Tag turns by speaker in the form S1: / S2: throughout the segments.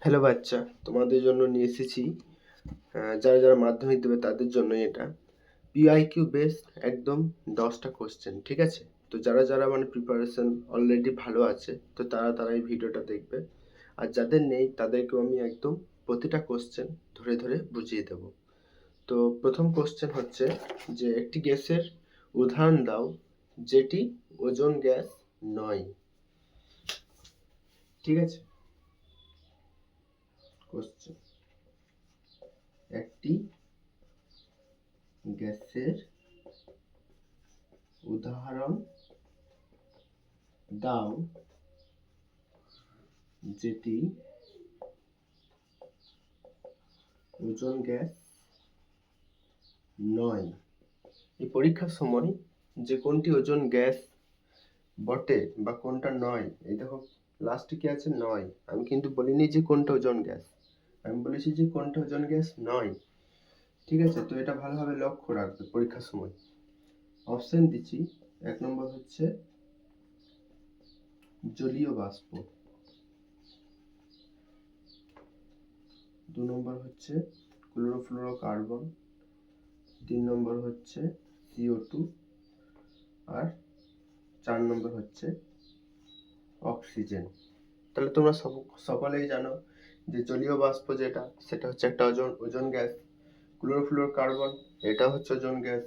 S1: Hello বাচ্চা, তোমাদের জন্য নিয়ে এসেছি যারা যারা মাধ্যমিক দেবে তাদের জন্যই এটা পিআইকিউ বেসড একদম 10টা কোশ্চেন, ঠিক আছে? তো যারা যারা মানে প্রিপারেশন অলরেডি ভালো আছে তো তারা এই ভিডিওটা দেখবে, আর যাদের নেই তাদেরকেও আমি একদম প্রতিটা কোশ্চেন ধরে ধরে বুঝিয়ে দেব। তো প্রথম কোশ্চেন হচ্ছে যে একটি গ্যাসের উদাহরণ দাও যেটি ওজোন গ্যাস নয়। ঠিক আছে, কোশ্চেন একটি গ্যাসের উদাহরণ দাও যেটি ওজোন গ্যাস নয়। এই পরীক্ষার সময় যে কোনটি ওজোন গ্যাস বটে বা কোনটা নয়, এই দেখো লাস্টে কি আছে, নয়। আমি কিন্তু বলিনি যে কোনটা ওজোন গ্যাস, আমি বলেছি যে কোনটা ওজোন গ্যাস নয়। ঠিক আছে, তো এটা ভালোভাবে লক্ষ্য রাখবে পরীক্ষার সময়। অপশন দিচ্ছি, 1 নম্বর হচ্ছে জলীয় বাষ্প, 2 নম্বর হচ্ছে ক্লোরোফ্লোরোকার্বন, 3 নম্বর হচ্ছে CO2, আর 4 নম্বর হচ্ছে অক্সিজেন। তাহলে তোমরা সকলেই জানো যে জলীয় বাষ্প যেটা সেটা হচ্ছে একটা ওজোন গ্যাস, ক্লোরোফ্লোরোকার্বন এটা হচ্ছে ozone gas,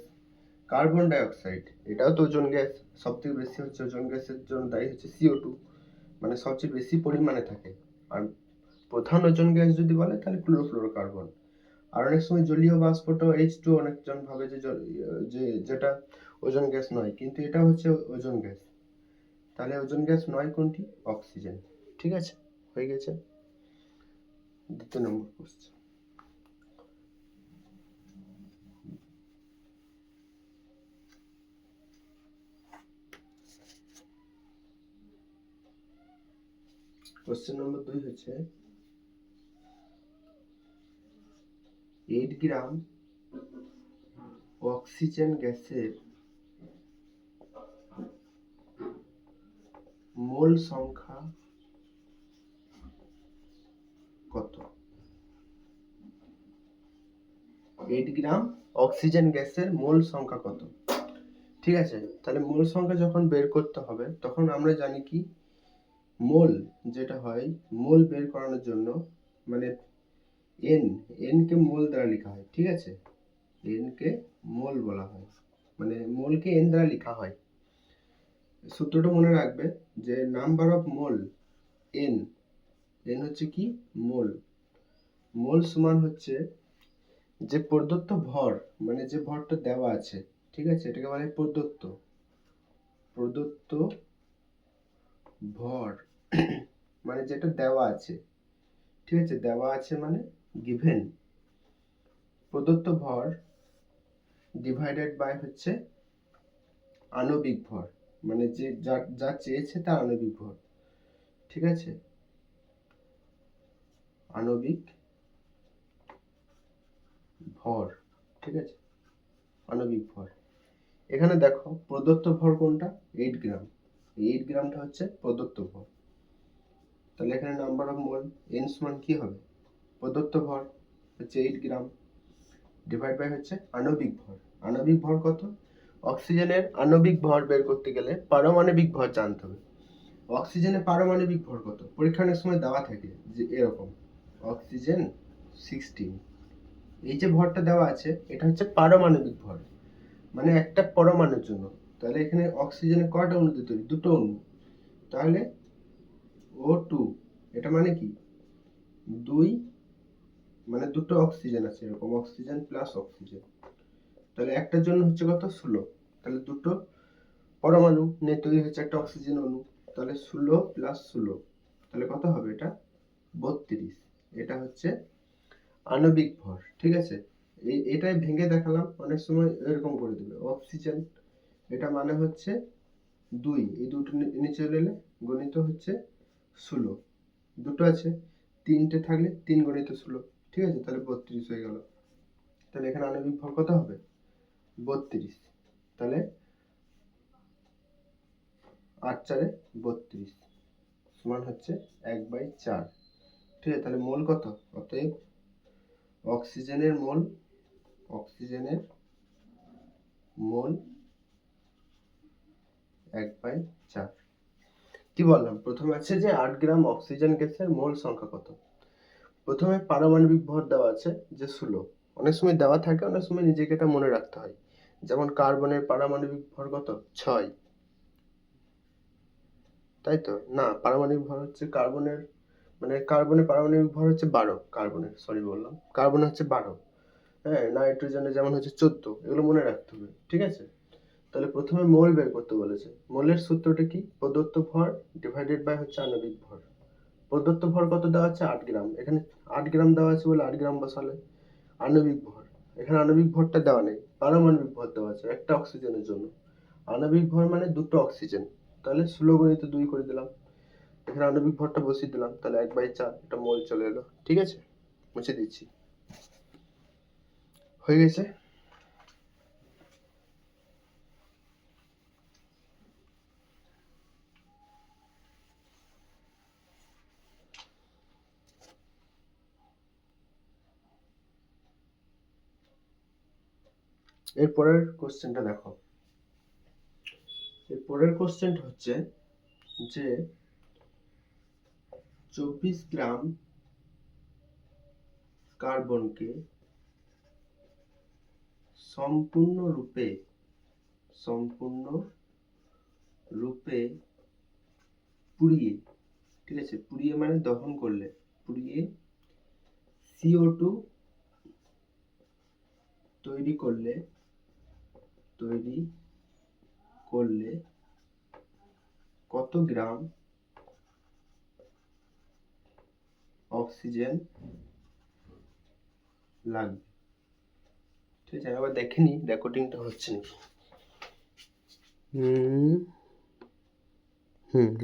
S1: carbon die oxide এটাও তো ওজোন গ্যাস। সব থেকে বেশি হচ্ছে ওজোন গ্যাসের জন্য দায়ী হচ্ছে CO2, মানে সবচেয়ে বেশি পরিমাণে থাকে। আর প্রধান ওজোন গ্যাস যদি বলে তাহলে ক্লোরোফ্লোরোকার্বন। আর অনেক সময় জলীয় বাষ্পটা H2 অনেকজন ভাবে যে যেটা ওজোন গ্যাস নয়, কিন্তু এটা হচ্ছে ওজোন গ্যাস। তাহলে ওজোন গ্যাস নয় কোনটি? অক্সিজেন। ঠিক আছে, হয়ে গেছে। 2 নম্বর কোশ্চেন, কোশ্চেন নম্বর 2 হচ্ছে 8 গ্রাম অক্সিজেন গ্যাসের মোল সংখ্যা কত? 8 গ্রাম অক্সিজেন গ্যাসের মোল সংখ্যা কত? ঠিক আছে, তাহলে মোল সংখ্যা যখন বের করতে হবে তখন আমরা জানি কি মোল যেটা হয়, মোল বের করানোর জন্য মানে এন কে মোল দ্বারা লেখা হয়। ঠিক আছে, এন কে মোল বলা হয়, মানে মোলকে এন দ্বারা লেখা হয়। সূত্রটা মনে রাখবে যে number of mole N, N হচ্ছে কি মোল, মোল সমান হচ্ছে যে প্রদত্ত ভর, মানে যে ভরটা দেওয়া আছে। ঠিক আছে, এটাকে বলে প্রদত্ত ভর মানে যেটা দেওয়া আছে। ঠিক আছে, দেওয়া আছে মানে গিভেন, প্রদত্ত ভর ডিভাইডেড বাই হচ্ছে আণবিক ভর, মানে যে যা চেয়েছে তার আণবিক ভর। ঠিক আছে, আণবিক ভর। ঠিক আছে, আণবিক ভর। এখানে দেখো প্রদত্ত ভর কোনটা, 8 গ্রাম। 8 গ্রামটা হচ্ছে প্রদত্ত ভর। তাহলে এখানে নাম্বার অফ মোল এন সমান কি হবে, প্রদত্ত ভর হচ্ছে 8 গ্রাম ডিভাইড বাই হচ্ছে আণবিক ভর। আণবিক ভর কত? অক্সিজেনের আণবিক ভর বের করতে গেলে পারমাণবিক ভর জানতে হবে। অক্সিজেনের পারমাণবিক ভর কত পরীক্ষার সময় দেওয়া থাকে, যে এরকম অক্সিজেন 16। এই যে ভরটা দেওয়া আছে এটা হচ্ছে পারমাণবিক ভর, মানে একটা পরমাণুর জন্য। তাহলে এখানে অক্সিজেনের কয়টা অণু তৈরি? দুটো অণু। তাহলে O2 এটা মানে কি 2, মানে দুটো অক্সিজেন আছে, এরকম অক্সিজেন প্লাস অক্সিজেন। তাহলে একটার জন্য হচ্ছে কত, 16। তাহলে দুটো পরমাণু নিয়ে তৈরি হচ্ছে একটা অক্সিজেন অণু। তাহলে 16 প্লাস 16 তাহলে কত হবে, এটা 32। এটা হচ্ছে আণবিক ভর। ঠিক আছে, এটাই ভেঙে দেখালাম, অনেক সময় এরকম করে দেবে অক্সিজেন এটা মানে হচ্ছে 2, এই দুটো নিচে এলে গণিত হচ্ছে 16, দুটো আছে, তিনটে থাকলে 3 গণিত 16। ঠিক আছে, তাহলে 32 হয়ে গেল। তাহলে এখানে আণবিক ভর কত হবে, 32। তাহলে 8 4 32 সমান হচ্ছে 1/4। ঠিক আছে, তাহলে মোল কত? অতএব অক্সিজেনের মোল 1/4। কি বললাম? প্রথমে আছে যে 8 গ্রাম অক্সিজেন গ্যাসের মোল সংখ্যা কত। প্রথমে পারমাণবিক ভর দেওয়া আছে যে 16। অনেক সময় দেওয়া থাকে, অনেক সময় নিজেকে এটা মনে রাখতে হয়। যেমন কার্বনের পারমাণবিক ভর কত? 6। তাই তো? না, পারমাণবিক ভর হচ্ছে কার্বনের, মানে কার্বনের পারমাণবিক ভর হচ্ছে 12। কার্বনের হচ্ছে 12। হ্যাঁ, নাইট্রোজেনের যেমন হচ্ছে 14। এগুলো মনে রাখতে হবে, ঠিক আছে? তাহলে প্রথমে মোল বের করতে বলেছে। মোলের সূত্রটা কি? প্রদত্ত ভর ডিভাইডেড বাই হচ্ছে আণবিক ভর। প্রদত্ত ভর কত দেওয়া আছে? 8 গ্রাম। এখানে 8 গ্রাম দেওয়া আছে বলে 8 গ্রাম বসালে। আণবিক ভর, এখানে আণবিক ভরটা দেওয়া নেই, পারমাণবিক ভর দেওয়া আছে একটা অক্সিজেনের জন্য। আণবিক ভর মানে দুটো অক্সিজেন, তাহলে 16 গুণিত 2 করে দিলাম। এখানে আণবিক ভরটা বসিয়ে দিলাম, তাহলে 1/4 এটা মোল চলে এলো। ঠিক আছে, মুছে দিচ্ছি। হয়ে গেছে। এর পরের কোশ্চেনটা দেখো। এর পরের কোশ্চেনটা হচ্ছে যে 24 গ্রাম কার্বনকে সম্পূর্ণরূপে পুড়িয়ে, ঠিক আছে, পুড়িয়ে মানে দহন করলে, পুড়িয়ে CO2 তৈরি করলে কত গ্রাম অক্সিজেন লাগবে? ঠিক আছে, আবার দেখে নি রেকর্ডিংটা হচ্ছে নাকি।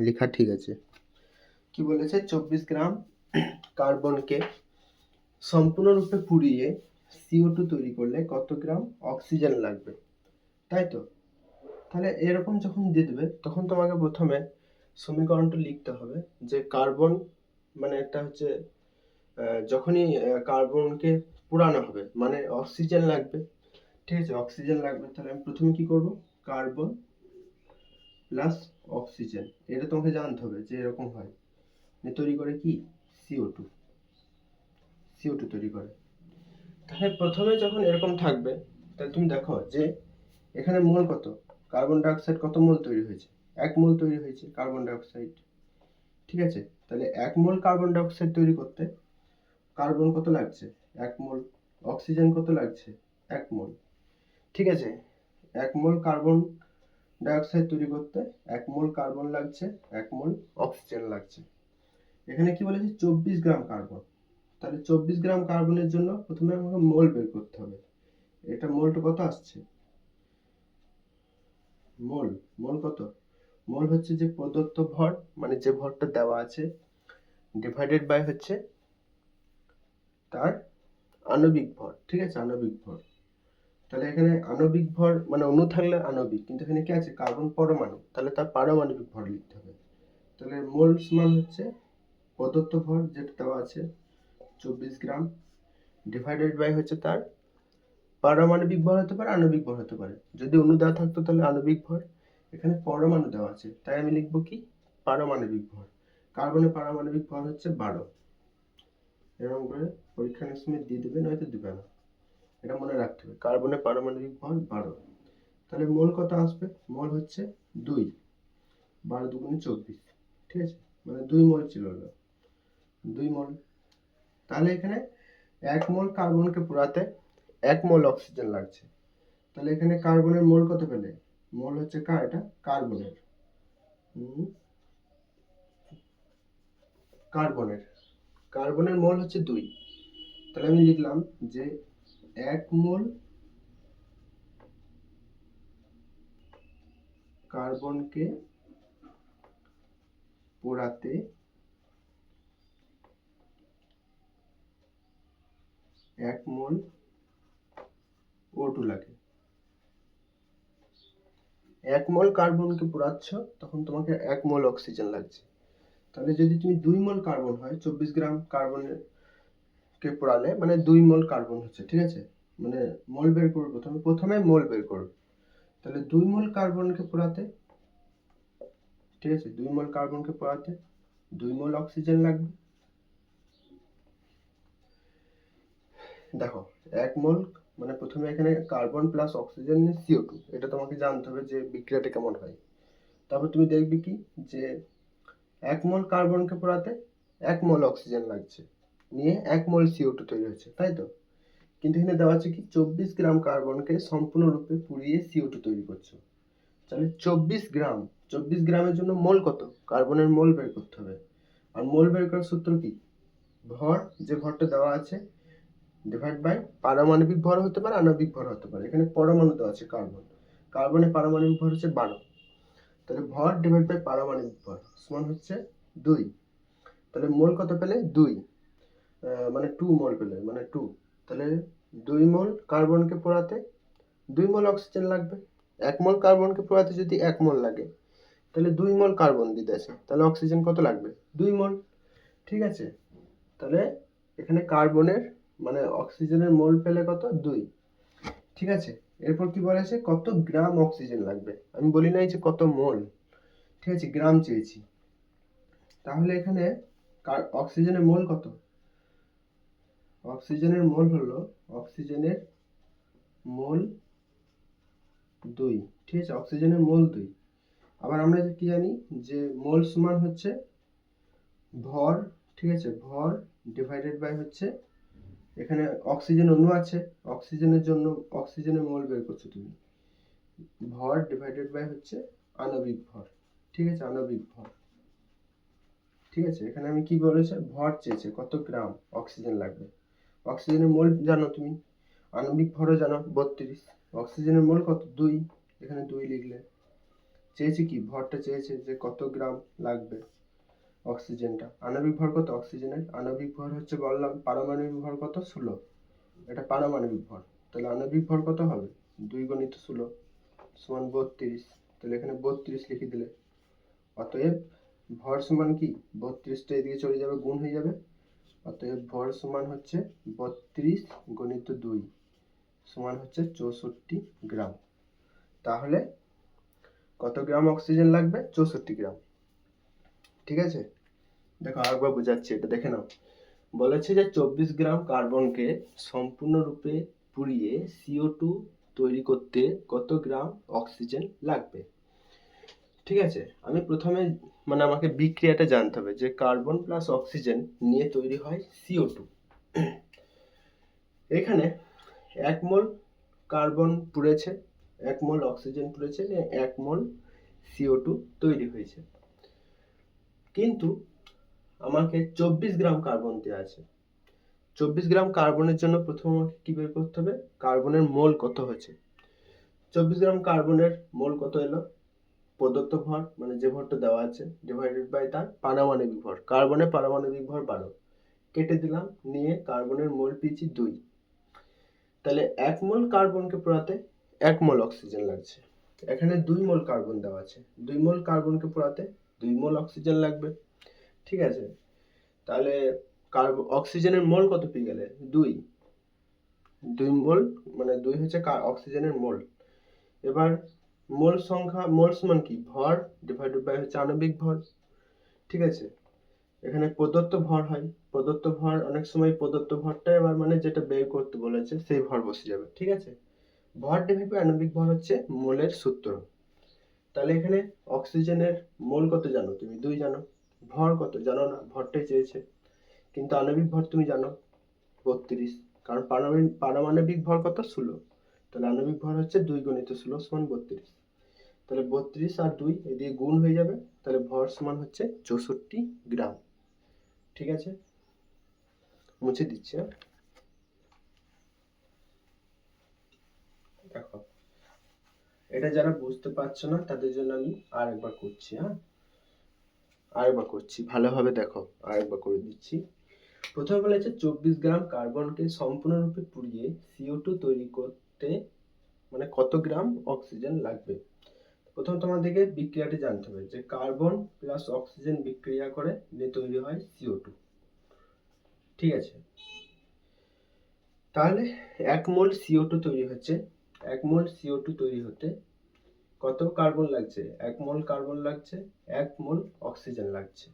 S1: লেখা ঠিক আছে। কি বলেছে? 24 গ্রাম কার্বনকে সম্পূর্ণরূপে পুড়িয়ে CO2 তৈরি করলে কত গ্রাম অক্সিজেন লাগবে, তাই তো? তাহলে এরকম যখন দিয়ে দেবে, তখন তোমাকে প্রথমে সমীকরণটা লিখতে হবে যে কার্বন মানে একটা হচ্ছে যখনই কার্বনকে পোড়ানো হবে মানে অক্সিজেন লাগবে, ঠিক আছে? অক্সিজেন লাগবে, তাহলে আমি প্রথমে কি করব? কার্বন প্লাস অক্সিজেন, এটা তোমাকে জানতে হবে যে এরকম হয়, তৈরি করে কি? CO2 তৈরি করে। তাহলে প্রথমে যখন এরকম থাকবে, তাহলে তুমি দেখো যে এখানে মোল কত? কার্বন ডাই অক্সাইড কত মোল তৈরি হয়েছে? 1 মোল তৈরি হয়েছে কার্বন ডাই অক্সাইড, ঠিক আছে? তাহলে 1 মোল কার্বন ডাই অক্সাইড তৈরি করতে কার্বন কত লাগছে? 1 মোল। অক্সিজেন কত লাগছে? 1 মোল, ঠিক আছে? 1 মোল কার্বন ডাই অক্সাইড তৈরি করতে 1 মোল কার্বন লাগছে, 1 মোল অক্সিজেন লাগছে। এখানে কি বলেছে? 24 গ্রাম কার্বন। তাহলে 24 গ্রাম কার্বনের জন্য প্রথমে আমাকে মোল বের করতে হবে। এটা মোলটা কত আসছে? মোল কত? মোল হচ্ছে যে প্রদত্ত ভর, মানে যে ভরটা দেওয়া আছে, ডিভাইডেড বাই হচ্ছে তার আণবিক ভর, ঠিক আছে? আণবিক ভর। তাহলে এখানে আণবিক ভর মানে অণু থাকলে আণবিক, কিন্তু এখানে কি আছে? কার্বন পরমাণু, তাহলে তার পারমাণবিক ভর লিখতে হবে। তাহলে মোল সমান হচ্ছে প্রদত্ত ভর যেটা দেওয়া আছে 24 গ্রাম ডিভাইডেড বাই হচ্ছে তার পারমাণবিক ভর হতে পারে, আণবিক ভর হতে পারে। যদি অণু দেওয়া থাকতো তাহলে আণবিক ভর, এখানে পরমাণু দেওয়া আছে তাই আমি লিখবো কি? পারমাণবিক ভর। কার্বনের পারমাণবিক ভর হচ্ছে 12। এরকম করে পরীক্ষার সময় দিয়ে দেবে, নয়তো দিবে না। এটা মনে রাখতে হবে, কার্বনের পারমাণবিক ভর 12। তাহলে মোল কত আসবে? মোল হচ্ছে 2। 12 দুগুণে 24, ঠিক আছে? মানে 2 মোল ছিল, 2 মোল। তাহলে এখানে 1 মোল কার্বনকে পোড়াতে 1 মোল অক্সিজেন লাগছে। তাহলে এখানে কার্বনের মোল কত পেলে? মোল হচ্ছে কার? এটা কার্বনের। কার্বনের মোল হচ্ছে 2। তাহলে আমি লিখলাম যে 1 মোল কার্বনকে পোড়াতে 1 মোল O2 লাগে। 1 মোল কার্বনকে পোড়াচ্ছ, তখন তোমাকে 1 মোল অক্সিজেন লাগছে। তাহলে যদি তুমি 2 মোল কার্বন হয়, 24 গ্রাম কার্বনের কে পোড়ালে মানে 2 মোল কার্বন হচ্ছে, ঠিক আছে? মানে মোল বের করবে, প্রথমে মোল বের করবে। তাহলে 2 মোল কার্বনকে পোড়াতে, ঠিক আছে, 2 মোল কার্বনকে পোড়াতে 2 মোল অক্সিজেন লাগবে। দেখো 1 মোল মানে প্রথমে এখানে কার্বন প্লাস অক্সিজেন CO2, এটা তোমাকে জানতে হবে যে বিক্রিয়াটা কেমন হয়। তারপর তুমি দেখবে কি যে 1 মোল কার্বনকে পোড়াতে 1 মোল অক্সিজেন লাগছে, নিয়ে 1 মোল CO2 তৈরি হচ্ছে, তাই তো? কিন্তু এখানে দেওয়া আছে কি 24 গ্রাম কার্বনকে সম্পূর্ণরূপে পুড়িয়ে CO2 তৈরি করছো। তাহলে 24 গ্রামের জন্য মোল কত? কার্বনের মোল বের করতে হবে। আর মোল বের করার সূত্র কি? ভর, যে ভরটা দেওয়া আছে, ডিভাইড বাই পারমাণবিক ভর হতে পারে, আণবিক ভর হতে পারে। এখানে পরমাণু দেওয়া আছে কার্বন, কার্বনের পারমাণবিক ভর হচ্ছে 12। তাহলে ভর ডিভাইড বাই পারমাণবিক ভর সমান হচ্ছে 2। তাহলে মোল কত পেলে? 2, মানে 2 মোল পেলে, মানে 2। তাহলে 2 মোল কার্বনকে পোড়াতে 2 মোল অক্সিজেন লাগবে। 1 মোল কার্বনকে পোড়াতে যদি 1 মোল লাগে, তাহলে 2 মোল কার্বন দিতে আছে, তাহলে অক্সিজেন কত লাগবে? 2 মোল, ঠিক আছে? তাহলে এখানে কার্বনের মানে অক্সিজেনের মোল পেলে কত? 2, ঠিক আছে? এরপর কি বলেছে? কত গ্রাম অক্সিজেন লাগবে, আমি বলি নাই যে কত মোল, ঠিক আছে, গ্রাম চেয়েছি। তাহলে এখানে অক্সিজেনের মোল কত? অক্সিজেনের মোল হলো, অক্সিজেনের মোল 2, ঠিক আছে, অক্সিজেনের মোল 2। আবার আমরা কি জানি যে মোল সমান হচ্ছে ভর, ঠিক আছে, ভর ডিভাইডেড বাই হচ্ছে, এখানে অক্সিজেন অণু আছে, অক্সিজেনের জন্য অক্সিজেনের মোল বের করছো তুমি, ভর ডিভাইডেড বাই হচ্ছে আণবিক ভর, ঠিক আছে, আণবিক ভর, ঠিক আছে। এখানে আমি কি বলেছে? ভর চেয়েছে, কত গ্রাম অক্সিজেন লাগবে। অক্সিজেনের মোল জানো তুমি, আণবিক ভরও জানো 32। অক্সিজেনের মোল কত? 2, এখানে 2 লিখলে। চেয়েছে কি? ভরটা চেয়েছে যে কত গ্রাম লাগবে অক্সিজেনটা। আণবিক ভর কত অক্সিজেনের? আণবিক ভর হচ্ছে বললাম, পারমাণবিক ভর কত? 16, এটা পারমাণবিক ভর। তাহলে আণবিক ভর কত হবে? 2 গুণিত 16 সমান 32। তাহলে এখানে 32 লিখে দিলে। অতএব ভর সমান কি? 32টা এদিকে চলে যাবে, গুণ হয়ে যাবে। অতএব ভর সমান হচ্ছে 32 গুণিত 2 সমান হচ্ছে 64 গ্রাম। তাহলে কত গ্রাম অক্সিজেন লাগবে? 64 গ্রাম, ঠিক আছে? দেখো আরেকবার বোঝাচ্ছি, এটা দেখে নাও। বলেছে যে 24 গ্রাম কার্বনকে সম্পূর্ণরূপে পুড়িয়ে CO2 তৈরি করতে কত গ্রাম অক্সিজেন লাগবে, ঠিক আছে? আমি প্রথমে মানে আমাকে বিক্রিয়াটা জানতে হবে যে কার্বন প্লাস অক্সিজেন নিয়ে তৈরি হয় CO2। এখানে 1 মোল কার্বন পুড়েছে, 1 মোল অক্সিজেন পুড়েছে, 1 মোল CO2 তৈরি হয়েছে। কিন্তু আমাকে 24 গ্রাম কার্বন দেওয়া আছে। 24 গ্রাম কার্বনের জন্য প্রথমে আমাকে কি বের করতে হবে? কার্বনের মোল কত হয়েছে। 24 গ্রাম কার্বনের মোল কত এলো? প্রদত্ত ভর মানে যে ভরটা দেওয়া আছে ডিভাইডেড বাই তার পারমাণবিক ভর। কার্বনের পারমাণবিক ভর 12, কেটে দিলাম, নিয়ে কার্বনের মোল পেয়েছি 2। তাহলে 1 মোল কার্বনকে পোড়াতে 1 মোল অক্সিজেন লাগছে। এখানে 2 মোল কার্বন দেওয়া আছে, 2 মোল কার্বনকে পোড়াতে 2 মোল অক্সিজেন লাগবে, ঠিক আছে? তাহলে অক্সিজেনের মোল কত পেয়ে গেলে? 2, 2 মোল মানে 2 হচ্ছে অক্সিজেনের মোল। এবার মোল সংখ্যা, মোল সমান কি? ভর ডিভাইডেড বাই হচ্ছে আণবিক ভর, ঠিক আছে? এখানে প্রদত্ত ভর হয়, প্রদত্ত ভর অনেক সময় প্রদত্ত ভরটা এবার মানে যেটা বের করতে বলেছে সেই ভর বসে যাবে, ঠিক আছে? ভর ডিভাইড বাই আণবিক ভর হচ্ছে মোলের সূত্র। তাহলে এখানে অক্সিজেনের মোল কত জানো তুমি? 2 জানো। ভর কত জানো না, ভরটাই চেয়েছে। কিন্তু আণবিক ভর তুমি জানো 32, কারণ পারমাণবিক ভর কত? 16। তাহলে আণবিক ভর হচ্ছে 2 গুণিত 16 সমান 32। তাহলে 32 আর 2 এদিকে গুণ হয়ে যাবে, তাহলে ভর সমান হচ্ছে 64 গ্রাম, ঠিক আছে? মুছে দিচ্ছি। দেখো এটা যারা বুঝতে পারছো না তাদের জন্য আমি আরেকবার করছি, আরেকবার করছি, ভালোভাবে দেখো, আরেকবার করে দিচ্ছি। প্রথমে বলেছে 24 গ্রাম কার্বনকে সম্পূর্ণরূপে পুড়িয়ে CO2 তৈরি করতে মানে কত গ্রাম অক্সিজেন লাগবে। প্রথম তোমাদেরকে বিক্রিয়াটি জানতে হবে যে কার্বন প্লাস অক্সিজেন বিক্রিয়া করে নিয়ে তৈরি হয় CO2। ঠিক আছে, তাহলে 1 মোল CO2 তৈরি হচ্ছে। 1 মোল CO2 তৈরি হতে কত কার্বন লাগছে? 1 মোল কার্বন লাগছে, 1 মোল অক্সিজেন লাগছে।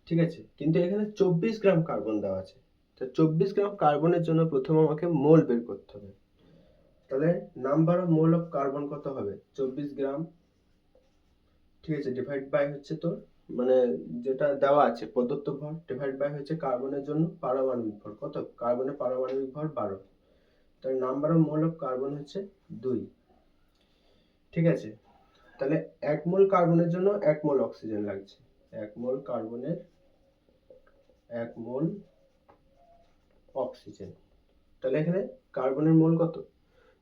S1: ঠিক আছে, কিন্তু এখানে 24 গ্রাম কার্বন দেওয়া আছে। তো 24 গ্রাম কার্বনের জন্য প্রথমে আমাকে মোল বের করতে হবে। তাহলে number of mole of carbon কত হবে? 24 গ্রাম, ঠিক আছে, ডিভাইড বাই হচ্ছে তোর মানে যেটা দেওয়া আছে প্রদত্ত ভর, ডিভাইড বাই হচ্ছে কার্বনের জন্য পারমাণবিক ভর। কত? কার্বনের পারমাণবিক ভর 12। তাহলে number of mole of carbon হচ্ছে 2। ঠিক আছে, তাহলে 1 মোল কার্বনের জন্য 1 মোল অক্সিজেন লাগছে। 1 মোল কার্বনের 1 মোল অক্সিজেন। তাহলে এখানে কার্বনের মোল কত?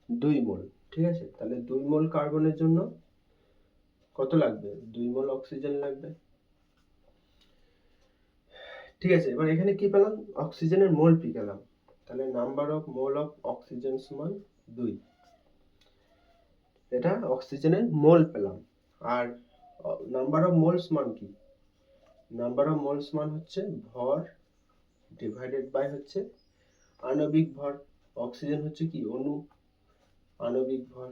S1: 2 মোল। ঠিক আছে, তাহলে 2 মোল কার্বনের জন্য কত লাগবে? 2 মোল অক্সিজেন লাগবে। ঠিক আছে, এবার এখানে কি পেলাম? অক্সিজেনের মোল পি পেলাম। তাহলে number of mole of oxygen সমান 2। এটা অক্সিজেনের মোল পেলাম। আর নাম্বার অফ মোলস মান কি? নাম্বার অফ মোলস মান হচ্ছে ভর ডিভাইডেড বাই হচ্ছে আণবিক ভর। অক্সিজেন হচ্ছে কি? অণু, আণবিক ভর।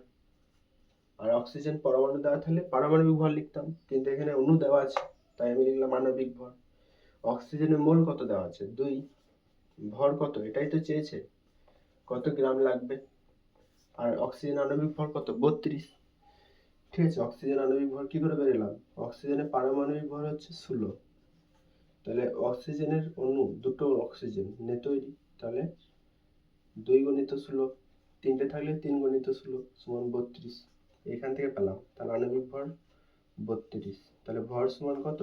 S1: আর অক্সিজেন পরমাণু দেওয়া থাকলে পারমাণবিক ভর লিখতাম, কিন্তু এখানে অণু দেওয়া আছে তাই আমি লিখলাম আণবিক ভর। অক্সিজেনের মোল কত দেওয়া আছে? 2। ভর কত? এটাই তো চেয়েছে, কত গ্রাম লাগবে। আর অক্সিজেন আণবিক ভর কত? 32। ঠিক আছে, অক্সিজেন আণবিক ভর কি করে বেরোলাম? অক্সিজেনের পারমাণবিক ভর হচ্ছে 16। তাহলে অক্সিজেনের অণু দুটো অক্সিজেন নিয়ে তৈরি, তাহলে 2 গুণিত 16, 3টে থাকলে 3 গুণিত 16 সমান 32। এখান থেকে পেলাম, তাহলে আণবিক ভর 32। তাহলে ভর সমান কত?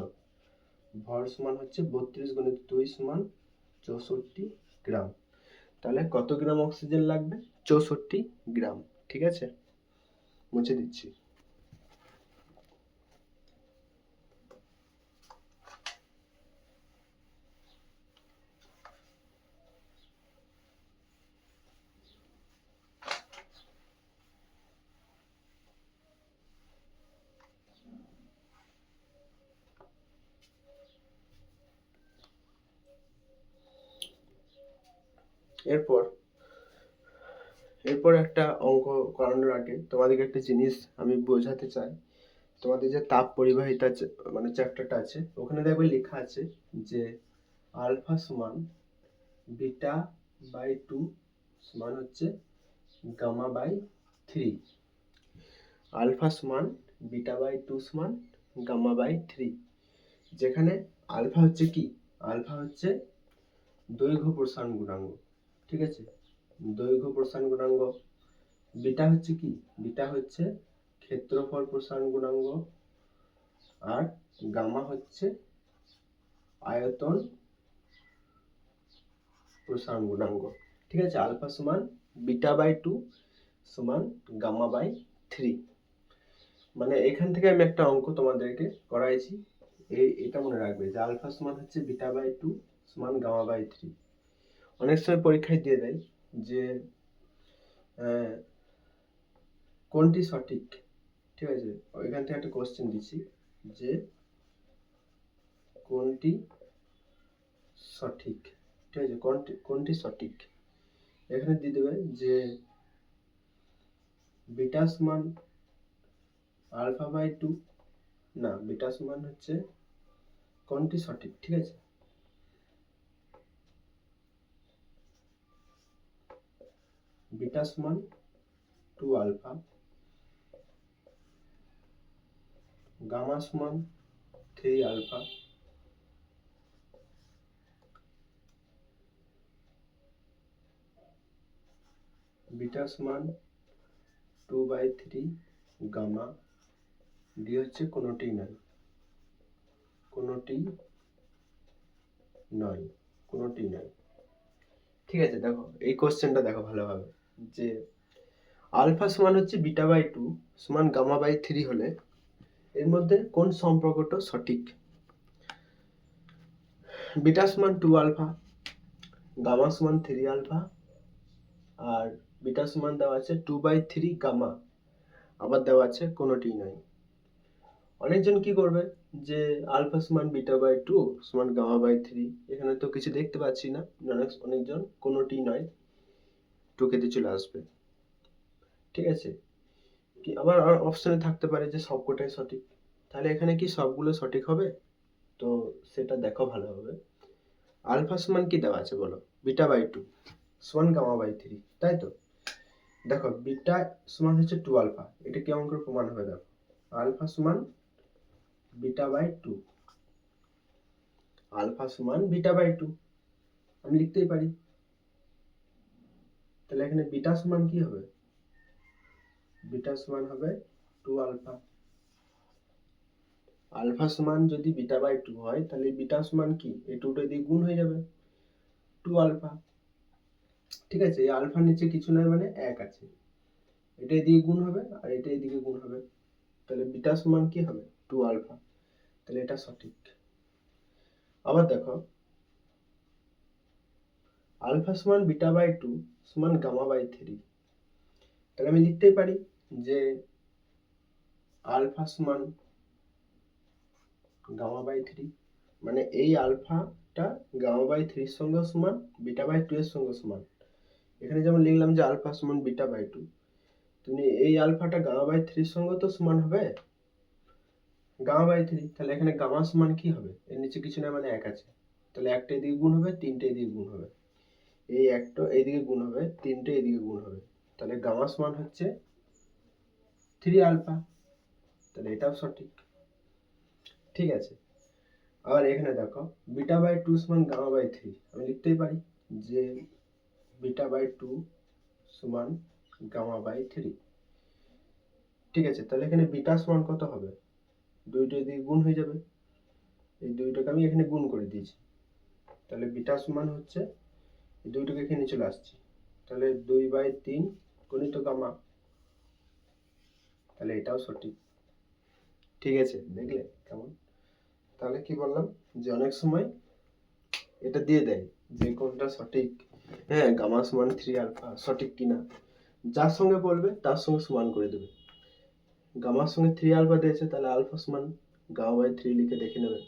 S1: ভর সমান হচ্ছে 32 গুণিত 2 সমান 64 গ্রাম। তাহলে কত গ্রাম অক্সিজেন লাগবে? 64 গ্রাম। ঠিক আছে, মুছে দিচ্ছি। এরপর একটা অঙ্ক করানোর আগে তোমাদেরকে একটা জিনিস আমি বোঝাতে চাই। তোমাদের যে তাপ পরিবাহিতা মানে চ্যাপ্টারটা আছে, ওখানে দেখবে লেখা আছে যে আলফা সমান বিটা বাই 2 সমান হচ্ছে গামা বাই 3। আলফা সমান বিটা বাই 2 সমান গামা বাই 3। যেখানে আলফা হচ্ছে কি? আলফা হচ্ছে দৈর্ঘ্য প্রসারণ গুণাঙ্ক। ঠিক আছে, দৈর্ঘ্য প্রসারণ গুণাঙ্ক। বিটা হচ্ছে কি? বিটা হচ্ছে ক্ষেত্রফল প্রসারণ গুণাঙ্ক। আর গামা হচ্ছে আয়তন প্রসারণ গুণাঙ্ক। ঠিক আছে, আলফা সমান বিটা বাই 2 সমান গামা বাই 3। মানে এখান থেকে আমি একটা অঙ্ক তোমাদেরকে করাইছি, এটা মনে রাখবে যে আলফা সমান হচ্ছে বিটা বাই 2 সমান গামা বাই 3। অনেক সময় পরীক্ষায় দিয়ে দেয় যে কোনটি সঠিক। ঠিক আছে, ওইখান থেকে একটা কোশ্চেন দিচ্ছি যে কোনটি সঠিক। ঠিক আছে, কোনটি সঠিক। এখানে দিয়ে দেবে যে বিটা সমান আলফা বাই 2, না বিটা সমান হচ্ছে কোনটি সঠিক। ঠিক আছে, বিটা সমান 2 আলফা, গামা সমান 3 আলফা, বিটা সমান 2/3 গামা, ডি হচ্ছে কোনোটি নয়, কোনোটি নয়, কোনোটি নয়। ঠিক আছে, দেখো এই কোশ্চেনটা দেখো ভালোভাবে যে আলফা সমান হচ্ছে বিটা বাই 2 সমান গামা বাই 3 হলে এর মধ্যে কোন সম্পর্কটা সঠিক? বিটা সমান 2 আলফা, গামা সমান 3 আলফা, আর বিটা সমান দেওয়া আছে 2/3 গামা, আবার দেওয়া আছে কোনোটি নয়। অনেকজন কি করবে যে আলফা সমান বিটা বাই টু সমান গামা বাই থ্রি, এখানে তো কিছু দেখতে পাচ্ছি না, অনেকজন কোনোটি নয় টুকেতে চলে আসবে। ঠিক আছে, কি আবার অপশনে থাকতে পারে যে সবকটাই সঠিক, তাহলে এখানে কি সবগুলো সঠিক হবে? তো সেটা দেখো ভালোভাবে। আলফা সমান কি দেওয়া আছে বলো, বিটা বাই টু সমান গামা বাই থ্রি, তাই তো? দেখো বিটা সমান হচ্ছে টু আলফা, এটা কেমন করে প্রমাণ হবে দেখো, আলফা সমান বিটা বাই টু, আলফা সমান বিটা বাই টু আমি লিখতেই পারি। তাহলে এখানে বিটা সমান কি হবে, বিটা সমান হবে টু আলফা। আলফা সমান যদি বিটা বাই টু হয় তাহলে বিটা সমান কি, এই টুটা দিয়ে গুণ হয়ে যাবে টু আলফা। ঠিক আছে, এই আলফার নিচে কিছু নয় মানে এক আছে, এটা দিয়ে গুণ হবে আর এটা এদিকে গুণ হবে, তাহলে বিটা সমান কি হবে টু আলফা, তাহলে এটা সঠিক। আবার দেখো আলফা সমান বিটা বাই টু সমান গামা বাই থ্রি, তাহলে আমি লিখতেই পারি যে আলফা সমান গামা বাই থ্রি, মানে এই আলফাটা গামা বাই থ্রির সঙ্গে সমান, বিটা বাই টু এর সঙ্গে সমান। এখানে যেমন লিখলাম যে আলফা সমান বিটা বাই টু, তুমি এই আলফাটা গামা বাই থ্রির সঙ্গে তো সমান হবে গামা বাই থ্রি, তাহলে এখানে গামা সমান কি হবে, এর নিচে কিছু না মানে এক আছে, তাহলে একটা এদিকে গুণ হবে, তিনটে এদিকে গুণ হবে, এই একটা এদিকে গুণ হবে, তিনটে এদিকে গুণ হবে, তাহলে গামা সমান হচ্ছে থ্রি আলফা, তাহলে এটাও সঠিক। ঠিক আছে, আবার এখানে দেখো বিটা বাই টু সমান গামা বাই থ্রি, আমি লিখতেই পারি যে বিটা বাই টু সমান গামা বাই থ্রি। ঠিক আছে, তাহলে এখানে বিটা সমান কত হবে, দুইটা দিয়ে গুণ হয়ে যাবে, এই দুইটাকে আমি এখানে গুণ করে দিয়েছি, তাহলে বিটা সমান হচ্ছে এই দুইটাকে এখানে চলে আসছি, তাহলে দুই বাই তিন গণিত গামা, তাহলে এটাও সঠিক। ঠিক আছে, দেখলে কেমন? তাহলে কি বললাম যে অনেক সময় এটা দিয়ে দেয় যে কোনটা সঠিক, হ্যাঁ গামা সমান থ্রি আলফা সঠিক কিনা, যার সঙ্গে বলবে তার সঙ্গে সমান করে দেবে। গামার সঙ্গে থ্রি আলফা দিয়েছে, তাহলে আলফা সমান গামা বাই থ্রি লিখে দেখে নেবে,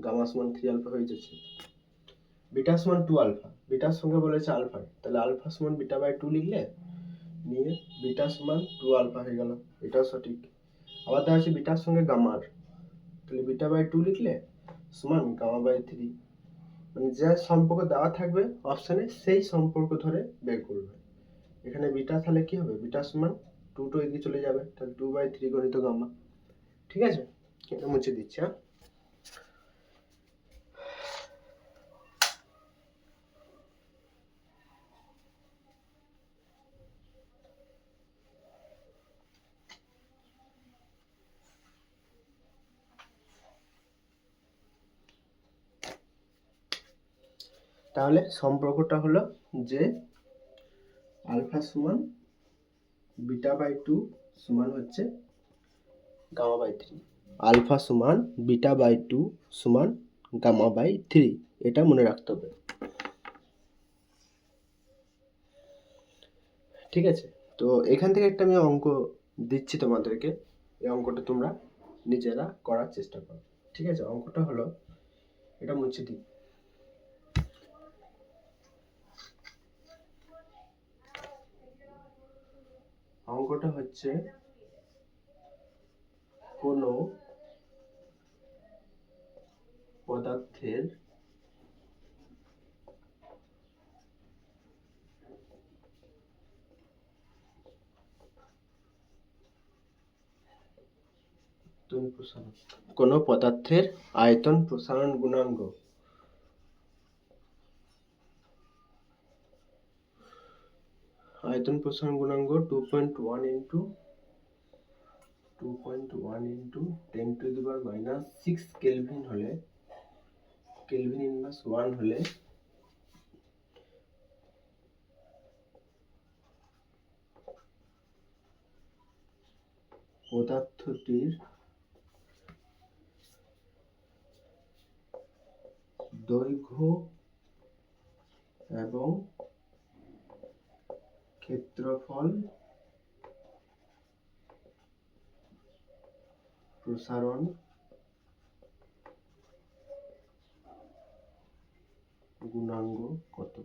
S1: গামা সমান থ্রি আলফা হয়ে যাচ্ছে। বিটা সমান টু আলফা, বিটার সঙ্গে বলেছে আলফা, তাহলে আলফা সমান বিটা বাই টু লিখলে নিয়ে বিটা সমান টু আলফা হয়ে গেল, এটাও সঠিক। আবার দেখা যাচ্ছে বিটার সঙ্গে গামার, তাহলে বিটা বাই টু লিখলে সমান গামা বাই থ্রি, মানে যে সম্পর্ক দেওয়া থাকবে অপশানে সেই সম্পর্ক ধরে বের করবে। এখানে বিটা তাহলে কি হবে, বিটা সমান টু টু এদিকে চলে যাবে, তাহলে টু বাই থ্রি গণিত গামা। ঠিক আছে, এটা মুছে দিচ্ছি। হ্যাঁ, তাহলে সম্পর্কটা হলো যে আলফা সমান বিটা বাই টু সমান হচ্ছে গামা বাই থ্রি, আলফা সমান বিটা বাই টু সমান গামা বাই থ্রি, এটা মনে রাখতে হবে। ঠিক আছে, তো এখান থেকে একটা আমি অঙ্ক দিচ্ছি তোমাদেরকে, এই অঙ্কটা তোমরা নিজেরা করার চেষ্টা করো। ঠিক আছে, অঙ্কটা হলো, এটা মুছে দিই। অঙ্কটা হচ্ছে কোনো পদার্থের কোনো পদার্থের আয়তন প্রসারণ গুণাঙ্ক আয়তন প্রসারণ গুণাঙ্ক 2.1 ইন্টু 10⁻⁻⁶ কেলভিন হলে, কেলভিন ইনভার্স 1 হলে পদার্থটির দৈর্ঘ্য এবং ক্ষেত্রফল প্রসারণ গুণাঙ্ক কত?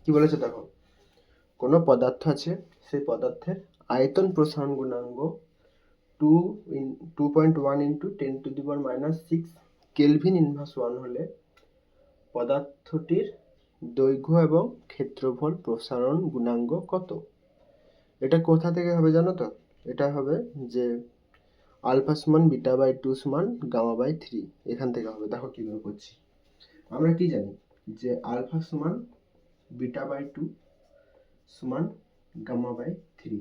S1: কি বলেছে দেখো, কোনো পদার্থ আছে, সেই পদার্থের আয়তন প্রসারণ গুণাঙ্ক 2.1 ইন্টু 10⁻⁻6 কেলভিন ইনভার্স 1 হলে পদার্থটির দৈর্ঘ্য এবং ক্ষেত্রফল প্রসারণ গুণাঙ্ক কত? এটা কোথা থেকে হবে জানো তো? এটা হবে যে আলফা সমান বিটা বাই 2 সমান গামা বাই 3, এখান থেকে হবে। দেখো কিভাবে করছি। আমরা কি জানি যে আলফা সমান বিটা বাই 2 সমান গামা বাই 3।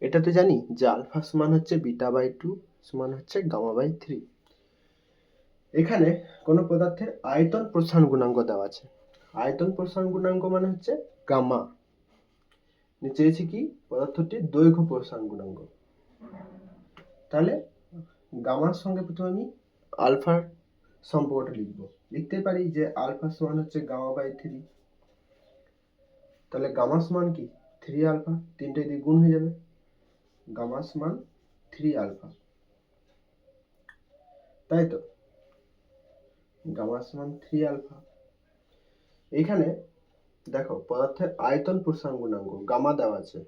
S1: এটা তো জানি যে আলফা সমান হচ্ছে বিটা বাই 2 সমান হচ্ছে গামা বাই 3। এখানে কোনো পদার্থের আয়তন প্রসারণ গুণাঙ্ক দেওয়া আছে। আয়তন প্রসারণ গুণাঙ্ক মানে হচ্ছে গামা। চেয়েছি কি পদার্থটির দৈর্ঘ্য প্রসারণ গুণাঙ্ক। তাহলে গামার সঙ্গে প্রথমে আমি আলফার সম্পর্কটা লিখতে পারি যে আলফা সমান হচ্ছে গামা বাই 3। তাহলে গামা সমান কি 3 আলফা, তিনটে দিয়ে গুণ হয়ে যাবে, গামা সমান 3 আলফা, তাই তো? গামা সমান 3 আলফা। এইখানে দেখো পদার্থের আয়তন প্রসারণ গুণাঙ্ক গামা দেওয়া আছে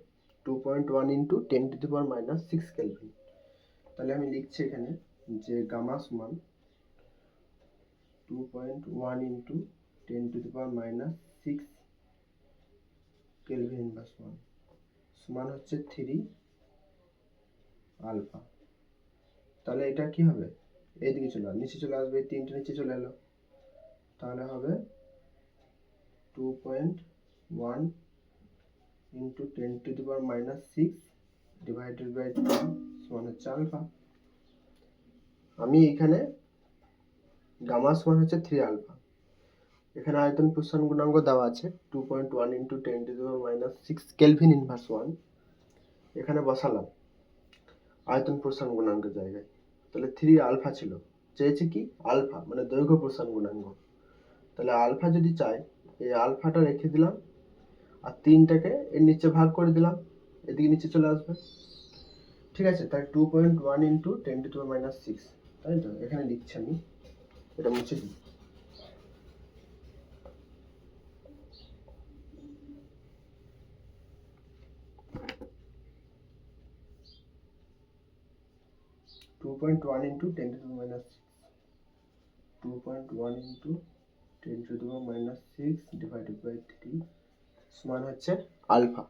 S1: 2.1 ইন্টু 10⁻⁻6 কেলভিন। তাহলে আমি লিখছি এখানে যে গামা সমান 2.1 ইন্টু 10⁻⁻6 কেলভিন ইনভার্স 1 সমান হচ্ছে 3 আলফা। তাহলে এটা কি হবে, এইদিকে চলে আসবে, নিচে চলে আসবে, তিনটে নিচে চলে এলো, তাহলে হবে 2.1 ইন্টু 10⁻⁻6 ডিভাইডেড বাই 2 সমান হচ্ছে আলফা। আমি এখানে গামা সমান হচ্ছে 3 আলফা, এখানে আয়তন প্রসারণ গুণাঙ্ক দেওয়া আছে 2.1 ইন্টু 10⁻⁻6 কেলভিন ইনভার্স 1, এখানে বসালাম আয়তন প্রসারণ গুণাঙ্কের জায়গায়। তাহলে 3 আলফা ছিল, চেয়েছি কি আলফা মানে দৈর্ঘ্য প্রসারণ গুণাঙ্ক। তাহলে আলফা যদি চাই, এই আলফাটা রেখে দিলাম আর 3টাকে এর নিচে ভাগ করে দিলাম, এদিকে নিচে চলে আসবে, ঠিক আছে? তাই 2.1 ইন্টু 10⁻⁻6, তাই তো? এখানে লিখছি আমি, এটা মুছে দিই। (2.1 into 10⁻⁻6) 2.1 into 10⁻⁻6 divided by 3 সমান হচ্ছে আলফা।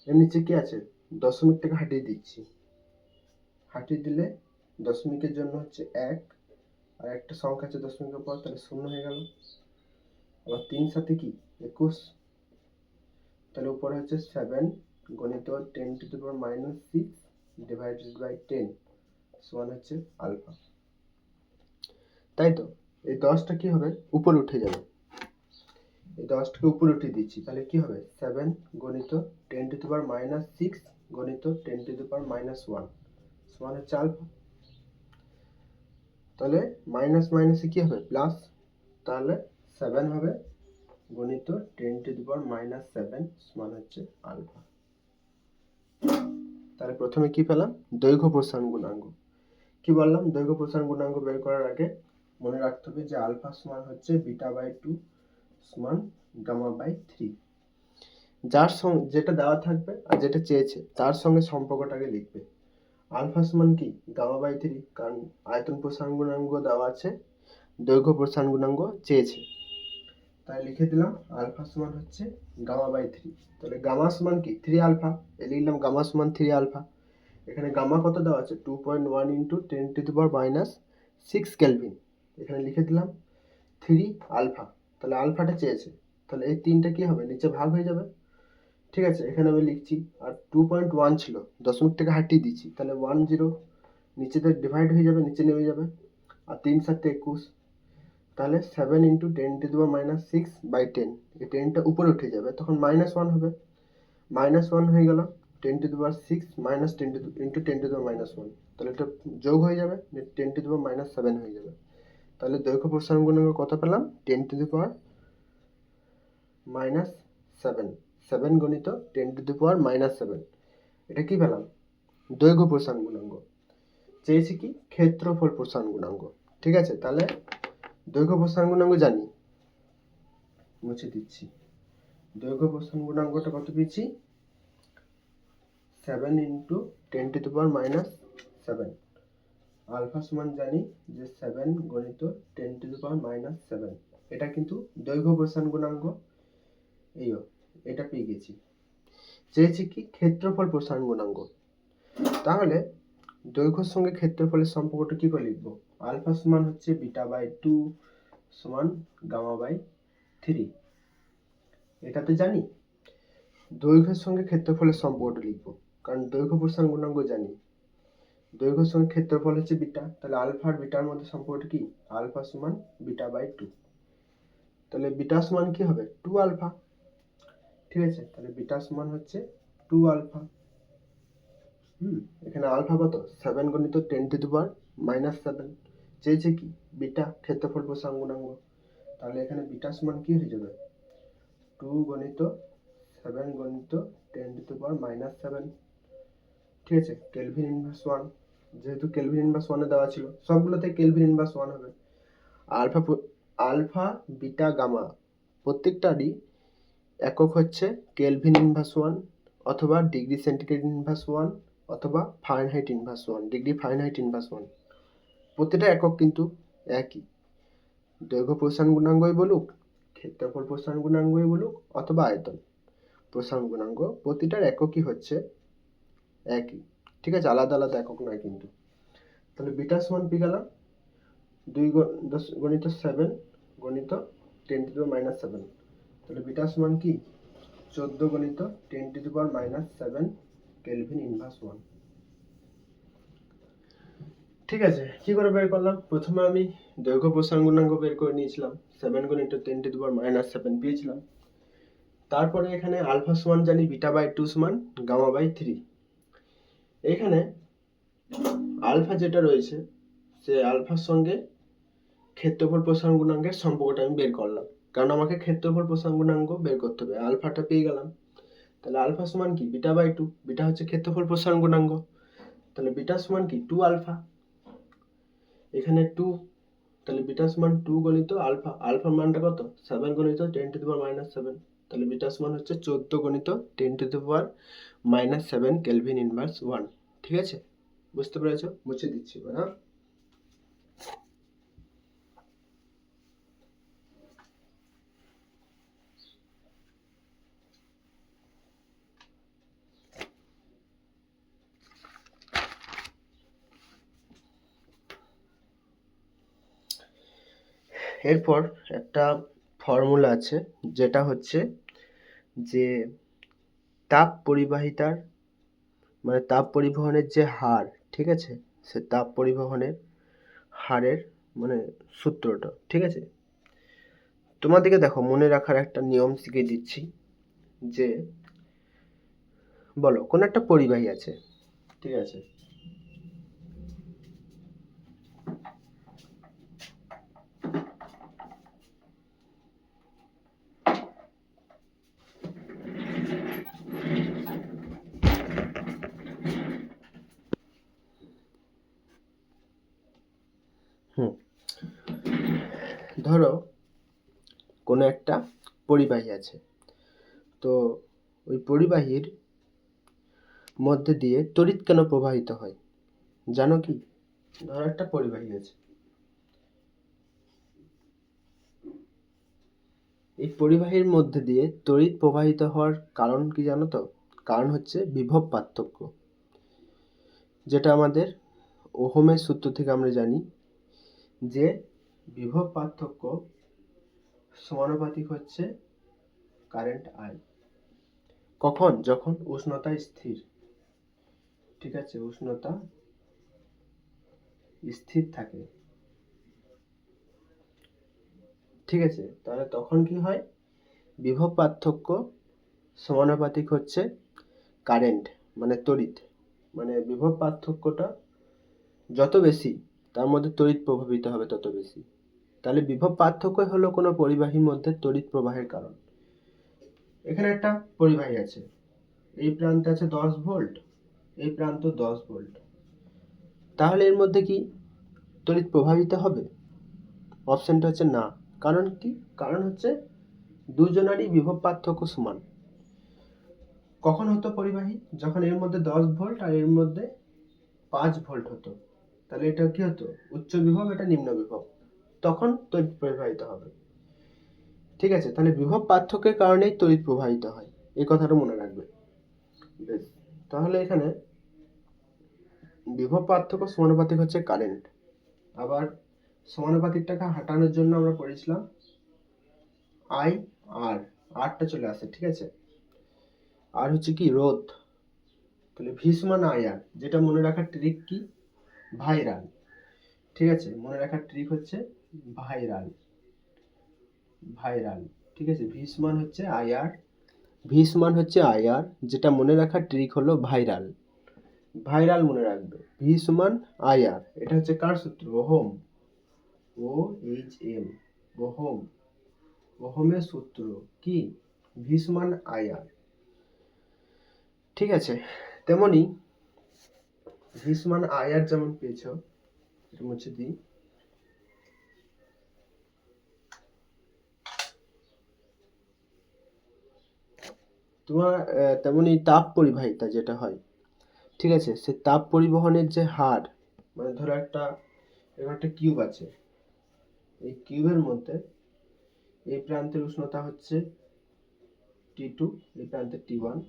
S1: এর নিচে কি আছে, দশমিক থেকে হাটিয়ে দিচ্ছি, হাটিয়ে দিলে দশমিকের জন্য হচ্ছে 1, আর একটা সংখ্যা আছে দশমিকের পর, তাহলে 0 হয়ে গেল। আবার 3 সাথে কি 21, তাহলে উপরে হচ্ছে 7 গণিত 10⁻⁻6 ডিভাইডেড বাই 10 সমান হচ্ছে আলফা, তাই তো? এই 10টা কি হবে, উপরে উঠে যাবে, এই 10টাকে উপরে উঠিয়ে দিচ্ছি, তাহলে কি হবে 7 গণিত 10⁻⁻6 গণিত 10⁻⁻1 সমান হচ্ছে আলফা। তাহলে মাইনাস মাইনাসে কি হবে প্লাস, তাহলে 7 হবে গণিত 10⁻⁻7 সমান হচ্ছে আলফা। তাহলে প্রথমে কি পেলাম, দৈর্ঘ্য প্রসারণ গুণাঙ্ক। কি বললাম, দৈর্ঘ্য প্রসারণ গুণাঙ্ক বের করার আগে মনে রাখতে হবে যে আলফা সমান হচ্ছে বিটা বাই 2 সমান গামা বাই 3। যার সঙ্গে যেটা দেওয়া থাকবে আর যেটা চেয়েছে তার সঙ্গে সম্পর্কটাকে লিখবে। আলফা সমান কি গামা বাই 3, কারণ আয়তন প্রসারণ গুণাঙ্ক দেওয়া আছে, দৈর্ঘ্য প্রসারণ গুণাঙ্ক চেয়েছে, তাই লিখে দিলাম আলফা সমান হচ্ছে গামা বাই 3। তাহলে গামা সমান কি 3 আলফা, লিখলাম গামা সমান 3 আলফা। এখানে গামা কত দেওয়া আছে 2.1 ইন্টু 10⁻⁻6 কেলভিন, এখানে লিখে দিলাম 3 আলফা। তাহলে আলফাটা চেয়েছে, তাহলে এই 3টা কি হবে নিচে ভাগ হয়ে যাবে, ঠিক আছে? এখানে আমি লিখছি, আর 2.1 ছিল দশমিক থেকে হাটিয়ে দিচ্ছি, তাহলে 10 নিচেতে ডিভাইড হয়ে যাবে, নিচে নেমে যাবে, আর 3 7 21, তাহলে 7 ইন্টু 10⁻⁻6 বাই 10, এই 10টা উপরে উঠে যাবে, তখন -1 হবে, -1 হয়ে গেল 10⁻6 মাইনাস 10 ইন্টু 10⁻1, তাহলে এটা যোগ হয়ে যাবে, 10⁻7 হয়ে যাবে। তাহলে দৈর্ঘ্য প্রসারণ গুণাঙ্ক কত পেলাম, 10⁻7 7 গণিত 10⁻⁻7। এটা কি পেলাম? দৈর্ঘ্য প্রসারণ গুণাঙ্ক। চেয়েছি কি? ক্ষেত্রফল প্রসারণ গুণাঙ্ক। ঠিক আছে, তাহলে দৈর্ঘ্য প্রসারণ গুণাঙ্ক জানি, মুছে দিচ্ছি। দৈর্ঘ্য প্রসারণ গুণাঙ্কটা কত পেয়েছি? 7 × 10⁻⁻7। আলফা সমান জানি যে 7 গণিত 10⁻⁻7। এটা কিন্তু দৈর্ঘ্য প্রসারণ গুণাঙ্ক। এটা পেয়ে গেছি। চেয়েছি কি? ক্ষেত্রফল প্রসারণ গুণাঙ্ক। তাহলে দৈর্ঘ্যের সঙ্গে ক্ষেত্রফলের সম্পর্কটা কি করে লিখবো? আলফা সমান হচ্ছে β/2 সমান γ/3। এটা তো জানি। দৈর্ঘ্যের সঙ্গে ক্ষেত্রফলের সম্পর্কটা লিখবো, কারণ দৈর্ঘ্য প্রসারণ গুণাঙ্ক জানি। দৈর্ঘ্যের সঙ্গে ক্ষেত্রফল হচ্ছে বিটা, তাহলে আলফা আর বিটার মধ্যে সম্পর্কটা কি? আলফা সমান β/2। তাহলে বিটা সমান কি হবে? 2 আলফা। ঠিক আছে, তাহলে বিটা সমান হচ্ছে 2 আলফা। এখানে আলফা কত? 7 গণিত 10⁻⁻7। চেয়েছে কি? বিটা, ক্ষেত্রফল প্রসারণ গুণাঙ্ক। তাহলে এখানে বিটা সমান কি হয়ে যাবে? 2 গণিত 7 গণিত 10⁻⁻7। ঠিক আছে, কেলভিন ইনভার্স 1, যেহেতু কেলভিন ইনভার্স 1 এ দেওয়া ছিল, সবগুলোতে কেলভিন ইনভার্স 1 হবে। আলফা বিটা গামা প্রত্যেকটারই একক হচ্ছে কেলভিন ইনভার্স 1 অথবা ডিগ্রি সেন্টিগ্রেড ইনভার্স 1 অথবা Fahrenheit inverse 1, degree Fahrenheit inverse 1। প্রতিটা একক কিন্তু একই। দৈর্ঘ্য প্রসারণ গুণাঙ্কই বলুক, ক্ষেত্রফল প্রসারণ গুণাঙ্কই বলুক অথবা আয়তন প্রসারণ গুণাঙ্ক, প্রতিটার এককই হচ্ছে একই। ঠিক আছে, আলাদা আলাদা একক নয় কিন্তু। তাহলে বিটা সমান পেয়ে গেলাম 2 গণিত 7 গণিত 10⁻⁻7। তাহলে বিটা সমান কি? 14 গণিত 10⁻⁻7 কেলভিন ইনভার্স 1। ঠিক আছে, কি করে বের করলাম? প্রথমে আমি দৈর্ঘ্য প্রসারণ গুণাঙ্ক বের করে নিয়েছিলাম, 7 গণিত 10⁻⁻7 পেয়েছিলাম। তারপরে এখানে আলফা সমান জানি β/2 সমান γ/3। এখানে আলফা যেটা রয়েছে, সে আলফার সঙ্গে ক্ষেত্রফল প্রসারণ গুণাঙ্কের সম্পর্কটা আমি বের করলাম, কারণ আমাকে ক্ষেত্রফল প্রসারণ গুণাঙ্ক বের করতে হবে। আলফাটা পেয়ে গেলাম, তাহলে আলফা সমান কি? β/2। বিটা হচ্ছে ক্ষেত্রফল প্রসারণ গুণাঙ্ক, তাহলে বিটা সমান কি? 2 আলফা। এখানে 2, তাহলে বিটা সমান 2 গণিত আলফা। আলফার মানটা কত? 7 গণিত 10⁻⁻7। তাহলে বিটা সমান হচ্ছে 14 গণিত 10⁻⁻7 কেলভিন ইনভার্স 1। ঠিক আছে, বুঝতে পেরেছো? মুছে দিচ্ছি এবার। হ্যাঁ, এরপর একটা ফর্মুলা আছে, যেটা হচ্ছে যে তাপ পরিবাহিতার মানে তাপ পরিবহনের যে হার, ঠিক আছে, সে তাপ পরিবহনের হারের মানে সূত্রটা। ঠিক আছে, তোমাদেরকে দেখো মনে রাখার একটা নিয়ম শিখিয়ে দিচ্ছি, যে বলো কোন একটা পরিবাহী আছে, ঠিক আছে, ধরো কোনো একটা পরিবাহী আছে, তো ওই পরিবাহীর মধ্যে দিয়ে তড়িৎ কেন প্রবাহিত হয় জানো কি? ধরো একটা পরিবাহী আছে, এই পরিবাহীর মধ্যে দিয়ে তড়িৎ প্রবাহিত হওয়ার কারণ কি জানো তো? কারণ হচ্ছে বিভব পার্থক্য, যেটা আমাদের ওহমের সূত্র থেকে আমরা জানি যে বিভব পার্থক্য সমানুপাতিক হচ্ছে কারেন্ট I। কখন? যখন উষ্ণতা স্থির। ঠিক আছে, উষ্ণতা স্থির থাকে। ঠিক আছে, তাহলে তখন কি হয়? বিভব পার্থক্য সমানুপাতিক হচ্ছে কারেন্ট মানে তড়িৎ, মানে বিভব পার্থক্যটা যত বেশি তার মধ্যে তড়িৎ প্রভাবিত হবে তত বেশি। তাহলে বিভব পার্থক্য হলো কোনো পরিবাহীর মধ্যে তড়িৎ প্রবাহের কারণ। এখানে একটা পরিবাহী আছে, এই প্রান্তে আছে 10 ভোল্ট, এই প্রান্ত 10 ভোল্ট, তাহলে এর মধ্যে কি তড়িৎ প্রবাহিত হবে? অপশনটা হচ্ছে না। কারণ কি? কারণ হচ্ছে দুজনারই বিভব পার্থক্য সমান। কখন হতো পরিবাহী? যখন এর মধ্যে 10 ভোল্ট আর এর মধ্যে 5 ভোল্ট হতো, তাহলে এটা কি হতো? উচ্চ বিভব, এটা নিম্ন বিভব, তখন তড়িৎ প্রবাহিত হবে। ঠিক আছে, তাহলে বিভব পার্থক্যের কারণেই তড়িৎ প্রবাহিত হয়, এই কথাটা মনে রাখবে। বেশ, তাহলে এখানে বিভব পার্থক্য সমানুপাতিক হচ্ছে কারেন্ট। আবার সমানুপাতিকটাকে হাঁটানোর জন্য আমরা পড়েছিলাম আই আর, আরটা চলে আসে, ঠিক আছে। আর হচ্ছে কি? রোধ। তাহলে ভি সমান আই আর, যেটা মনে রাখার ট্রিক কি? ভাইরাল। ঠিক আছে, মনে রাখার ট্রিক হচ্ছে ভাইরাল, ভাইরাল। ঠিক আছে, ভি সমান হচ্ছে আই আর, ভি সমান হচ্ছে আই আর, যেটা মনে রাখার ট্রিক হলো ভাইরাল। ভাইরাল মনে রাখবে, ভি সমান আই আর। এটা হচ্ছে কার সূত্র? Ohm, O H M, ohm, ওহমের সূত্র কি? ভি সমান আই আর। ঠিক আছে, তেমনি ভি সমান আই আর যেমন পেয়েছো, এটা মুছে দিই। তোমার তেমনি তাপ পরিবাহিতা যেটা হয়, ঠিক আছে, সে তাপ পরিবহনের যে হার, মানে ধরো একটা কিউব আছে, এই কিউবের মধ্যে এই প্রান্তের উষ্ণতা হচ্ছে T2, এই প্রান্তের T1,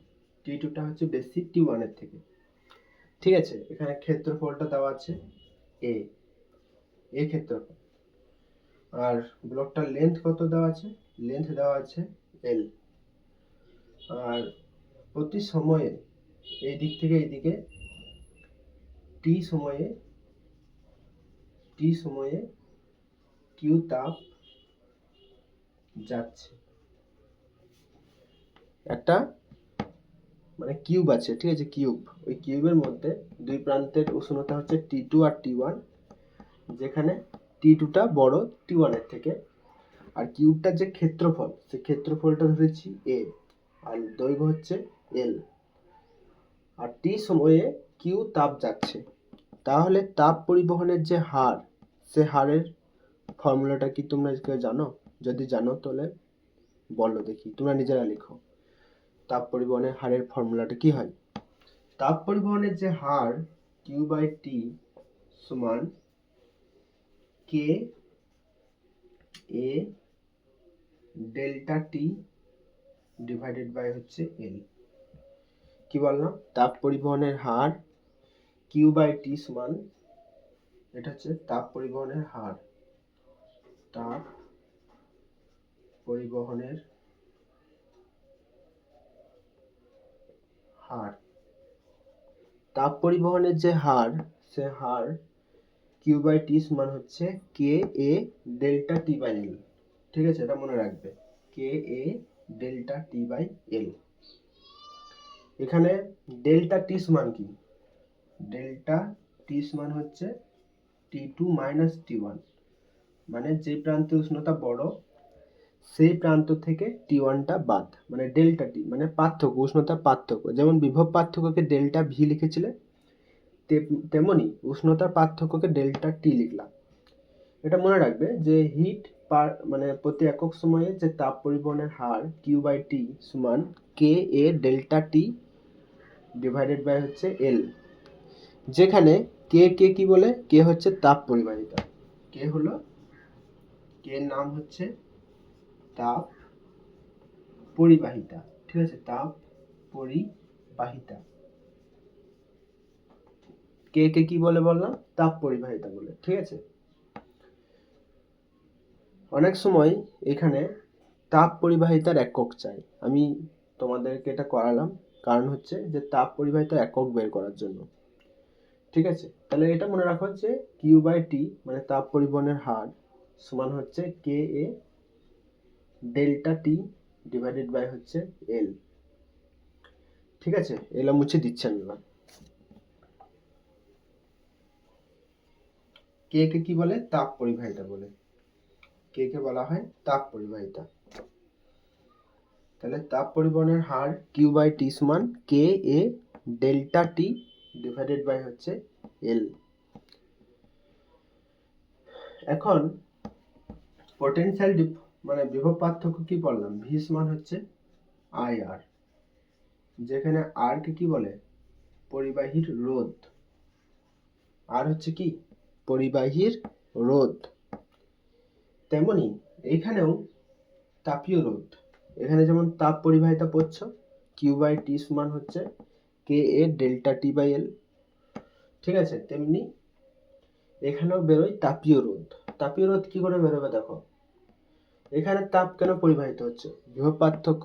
S1: T2টা হচ্ছে বেশি T1 এর থেকে। ঠিক আছে, এখানে ক্ষেত্রফলটা দেওয়া আছে এ ক্ষেত্রফল, আর ব্লকটার লেন্থ কত দেওয়া আছে? লেন্থ দেওয়া আছে L। আর প্রতি সময়ে এই দিক থেকে এইদিকে টি সময়ে কিউ তাপ যাচ্ছে। একটা মানে কিউব আছে, ঠিক আছে, কিউব, ওই কিউবের মধ্যে দুই প্রান্তের উষ্ণতা হচ্ছে T2 আর T1, যেখানে T2টা বড় T1 এর থেকে। আর কিউবটার যে ক্ষেত্রফল, সেই ক্ষেত্রফলটা ধরেছি A, আর দৈর্ঘ্য হচ্ছে L। আর টি সময়ে কিউ তাপ যাচ্ছে, তাহলে তাপ পরিবহনের যে হার, সে হারের ফর্মুলাটা কি তোমরা কেউ জানো? যদি জানো তাহলে বলো দেখি, তোমরা নিজেরা লিখো। তাপ পরিবহনের হারের ফর্মুলাটা কি হয়? তাপ পরিবহনের যে হার, কিউ বাই টি সমান K A delta T divided by হচ্ছে এল। কি বললাম? তাপ পরিবহনের হার কিউ বাই টি সমান, এটা হচ্ছে তাপ পরিবহনের হার, তাপ পরিবহনের হার, তাপ পরিবহনের যে হার, সে হার কিউ বাই টি সমান হচ্ছে K A delta T by এল। ঠিক আছে, এটা মনে রাখবে, কে এ ডেল্টা টি বাই এল। এখানে ডেল্টা টি সমান কি? ডেল্টা টি সমান হচ্ছে T2 মাইনাস T1, মানে যে প্রান্তে উষ্ণতা বড় সেই প্রান্ত থেকে T1টা বাদ, মানে ডেল্টা টি, মানে পার্থক্য, উষ্ণতার পার্থক্য। যেমন বিভব পার্থক্যকে ডেল্টা ভি লিখেছিলে, তেমনি উষ্ণতার পার্থক্যকে ডেল্টা টি লিখলাম। এটা মনে রাখবে যে হিট পার, মানে প্রতি একক সময়ে যে তাপ পরিবহনের হার কিউ বাই টি সমান K A delta T divided by হচ্ছে এল, যেখানে কে কে কি বলে? কে হচ্ছে তাপ পরিবাহিতা, কে হলো, কে নাম হচ্ছে তাপ পরিবাহিতা। ঠিক আছে, তাপ পরিবাহিতা। কে কে কি বলে বললাম? তাপ পরিবাহিতা বলে। ঠিক আছে, অনেক সময় এখানে তাপ পরিবাহিতার একক চাই, আমি তোমাদেরকে এটা করালাম কারণ হচ্ছে যে তাপ পরিবাহিতার একক বের করার জন্য। ঠিক আছে, তাহলে এটা মনে রাখো যে কিউ বাই টি মানে তাপ পরিবহনের হার সমান হচ্ছে K A delta T divided by হচ্ছে এল। ঠিক আছে, এলা মুছে দিচ্ছেন না। কে কে কি বলে? তাপ পরিবাহিতা বলে, কে কে বলা হয় তাপ পরিবাহিতা। তাহলে তাপ পরিবহনের হার কিউ বাই টি সমান K A delta T divided by হচ্ছে এল। এখন পোটেনশিয়াল মানে বিভব পার্থক্য কি বললাম, ভি সমান হচ্ছে আই আর, যেখানে আর কে কি বলে, পরিবাহীর রোধ। আর হচ্ছে কি, পরিবাহীর রোধ। তেমনি এইখানেও তাপীয় রোধ। এখানে যেমন তাপ পরিবাহিতা পড়ছ কিউ বাই টি সমান হচ্ছে K A delta T by এল, ঠিক আছে, তেমনি এখানেও বেরোয় তাপীয় রোধ। তাপীয় রোধ কি করে বেরোবে দেখো, এখানে তাপ কেন পরিবাহিত হচ্ছে, বিভব পার্থক্য।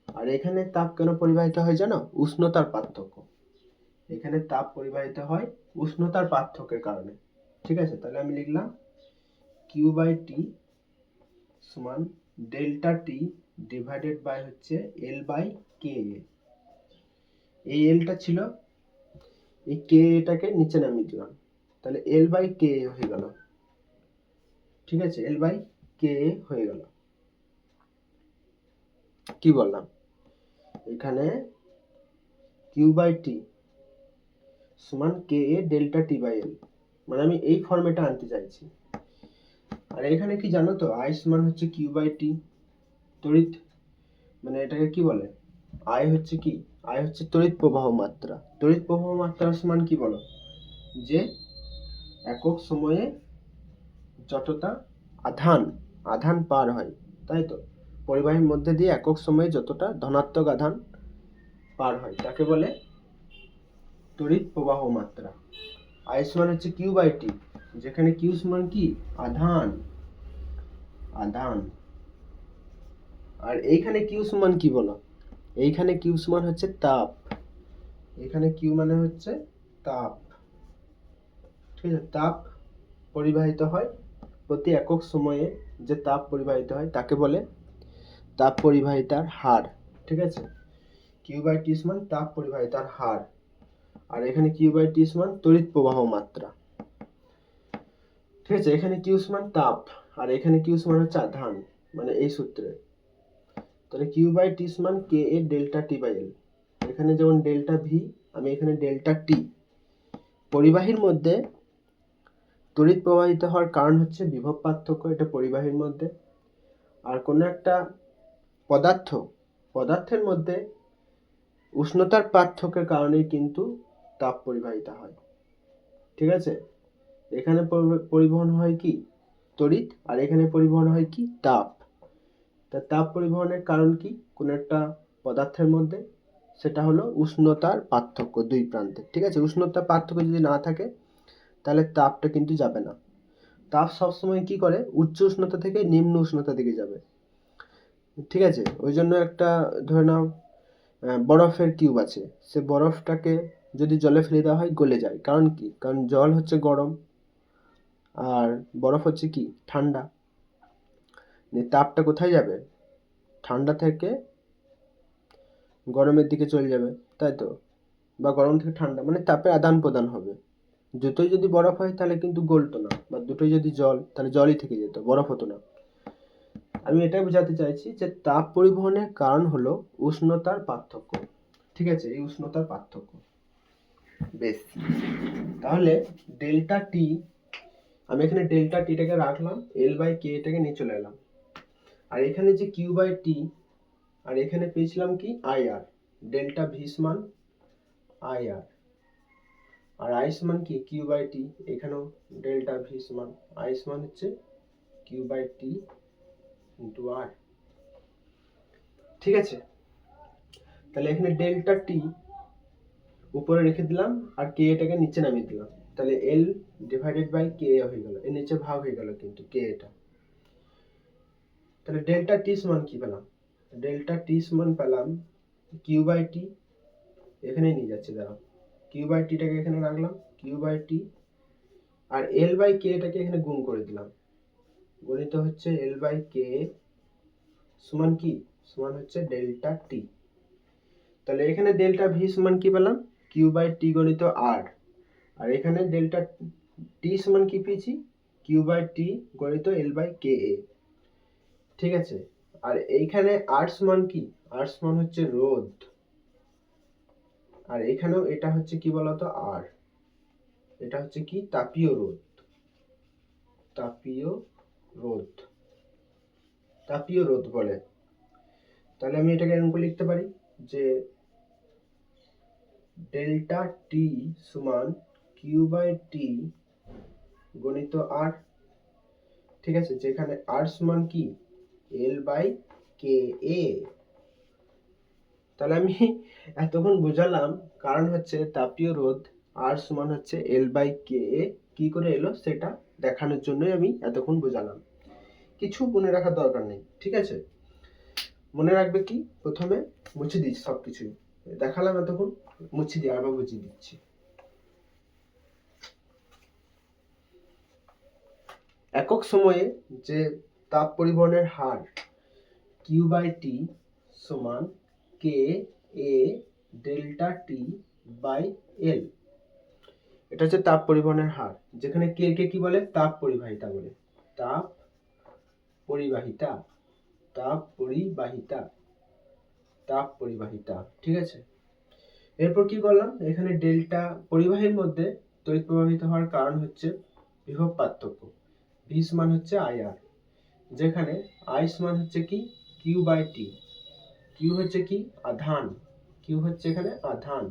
S1: আর এখানে তাপ কেন পরিবাহিত হয় জানো, উষ্ণতার পার্থক্য। এখানে তাপ পরিবাহিত হয় উষ্ণতার পার্থক্যের কারণে, ঠিক আছে। তাহলে আমি লিখলাম কিউ বাই টি সমান ডেল্টা টি ডিভাইডেড বাই হচ্ছে এল বাই কে এ। এই এলটা ছিল, এই কে এটাকে নিচে নামিয়ে দিলাম, তাহলে এল বাই কে এ হয়ে গেল, ঠিক আছে, এল বাই কে এ হয়ে গেল। কি বললাম, এখানে কিউ বাই টি সমান K A delta T by এল, মানে আমি এই ফর্মেটে আনতে চাইছি। আর এখানে কি জানো তো, আই সমান হচ্ছে কিউ বাই টি, তড়িৎ মানে এটাকে কি বলে, আই হচ্ছে কি, আই হচ্ছে তড়িৎ প্রবাহ মাত্রা। তড়িৎ প্রবাহ মাত্রা সমান কি বলো, যে একক সময়ে যতটা আধান পার হয়, তাই তো, পরিবাহীর মধ্যে দিয়ে একক সময়ে যতটা ধনাত্মক আধান পার হয় তাকে বলে তড়িৎ প্রবাহ মাত্রা। আই সমান হচ্ছে কিউ বাই টি, যেখানে কিউ সমান কি, আধান। আর এইখানে কিউ সমান কি বলো, এইখানে কিউ সমান হচ্ছে তাপ। এখানে কিউ মানে হচ্ছে তাপ, ঠিক আছে। তাপ পরিবাহিত হয় প্রতি একক সময়ে, যে তাপ পরিবাহিত হয় তাকে বলে তাপ পরিবাহিতার হার, ঠিক আছে। কিউ বাই টি সমান তাপ পরিবাহিতার হার, আর এখানে কিউ বাই টি সমান তড়িৎ প্রবাহ মাত্রা, ঠিক আছে। এখানে কিউ সমান তাপ আর এখানে কিউ সমান হচ্ছে আধান, মানে এই সূত্রে। তাহলে কিউ বাই টি সমান K A delta T by এল। এখানে যেমন ডেল্টা ভি, আমি এখানে ডেল্টা টি। পরিবাহীর মধ্যে তড়িৎ প্রবাহিত হওয়ার কারণ হচ্ছে বিভব পার্থক্য, এটা পরিবাহীর মধ্যে। আর কোনো একটা পদার্থের মধ্যে উষ্ণতার পার্থক্যের কারণেই কিন্তু তাপ পরিবাহিত হয়, ঠিক আছে। এখানে পরিবহন হয় কি, তড়িৎ, আর এখানে পরিবহন হয় কি, তাপ। তা তাপ পরিবহনের কারণ কি, কোন একটা পদার্থের মধ্যে, সেটা হলো উষ্ণতার পার্থক্য দুই প্রান্তে, ঠিক আছে। উষ্ণতার পার্থক্য যদি না থাকে তাহলে তাপটা কিন্তু যাবে না। তাপ সবসময় কি করে, উচ্চ উষ্ণতা থেকে নিম্ন উষ্ণতা দিকে যাবে, ঠিক আছে। ওই জন্য একটা ধরে নাও বরফের কিউব আছে, সে বরফটাকে যদি জলে ফেলে দেওয়া হয় গলে যায়, কারণ কি, কারণ জল হচ্ছে গরম আর বরফ হচ্ছে কি, ঠান্ডা। তাপটা কোথায় যাবে, ঠান্ডা থেকে গরমের দিকে চলে যাবে, তাই তো, বা গরম থেকে ঠান্ডা, মানে তাপের আদান প্রদান হবে। দুটোই যদি বরফ হয় তাহলে কিন্তু গলতো না, বা দুটোই যদি জল তাহলে জলই থেকে যেত, বরফ হতো না। আমি এটাই বোঝাতে চাইছি যে তাপ পরিবহনের কারণ হলো উষ্ণতার পার্থক্য, ঠিক আছে, এই উষ্ণতার পার্থক্য। বেশ, তাহলে ডেল্টা টি, আমি এখানে ডেল্টা টিটাকে রাখলাম, এল বাই কে এটাকে নিয়ে চলে এলাম। আর এখানে যে কিউ বাই টি, আর এখানে পেয়েছিলাম কি, আই আর, ডেল্টা ভি সমান আই আর, আর আই সমান কি, কিউ বাই টি। এখানেও ডেল্টা ভি সমান আই সমান হচ্ছে কিউ বাই টি ইন্টু আর, ঠিক আছে। তাহলে এখানে ডেল্টা টি উপরে রেখে দিলাম আর কে এটাকে নিচে নামিয়ে দিলাম, তাহলে এল ডিভাইডেড বাই কে হয়ে গেল, এর নিচে ভাগ হয়ে গেল কিন্তু কে এটা। তাহলে ডেল্টা টি সমান কি পেলাম, ডেল্টা টি সমান পেলাম কিউ বাই টি, এখানে নিয়ে যাচ্ছে দাঁড়াও, কিউ বাই টিটাকে এখানে রাখলাম, কিউ বাই টি, আর এল বাই কে এটাকে এখানে গুণ করে দিলাম, গণিত হচ্ছে এল বাই কে সমান কি, সমান হচ্ছে ডেল্টা টি। তাহলে এখানে ডেল্টা ভি সমান কি পেলাম, কিউ বাই টি গণিত আর, আর এখানে ডেল্টা টি সমান কি পেয়েছি, কিউ বাই টি গণিত এল বাই কে এ, ঠিক আছে। আর এইখানে আর সমান কি, আর সমান হচ্ছে রোধ, আর এখানেও এটা হচ্ছে কি বলতো আর, এটা হচ্ছে কি তাপীয় রোধ, তাপীয় রোধ, তাপীয় রোধ বলে। তাহলে আমি এটাকে এরকম করে লিখতে পারি যে ডেল্টা টি সমান কিউ বাই টি গণিত আর, ঠিক আছে, যেখানে আর সমান কি এল বাই কে এ। তাহলে আমি এতক্ষণ বোঝালাম কারণ হচ্ছে তাপীয় রোধ আর সমান হচ্ছে এল বাই কে এ কি করে এলো সেটা দেখানোর জন্যই আমি এতক্ষণ বোঝালাম, কিছু মনে রাখার দরকার নেই, ঠিক আছে। মনে রাখবে কি, প্রথমে মুছে দিচ্ছি সবকিছুই, দেখালাম এতক্ষণ, মুছে দিয়ে আবার বুঝিয়ে দিচ্ছি। একক সময়ে যে তাপ পরিবহনের হার কিউ বাই টি সমান K A delta T by এল, এটা হচ্ছে তাপ পরিবহনের হার, যেখানে কে কে কি বলে তাপ পরিবাহিতা বলে, তাপ পরিবাহিতা, তাপ পরিবাহিতা, তাপ পরিবাহিতা, ঠিক আছে। এরপর কি করলাম, এখানে ডেল্টা পরিবাহীর মধ্যে তড়িৎ প্রবাহিত হওয়ার কারণ হচ্ছে বিভব পার্থক্য, ভি সমান হচ্ছে আই আর, যেখানে আই সমান হচ্ছে কি কিউ বাই টি, কিউ হচ্ছে কি আধান, কিউ হচ্ছে এখানে আধান,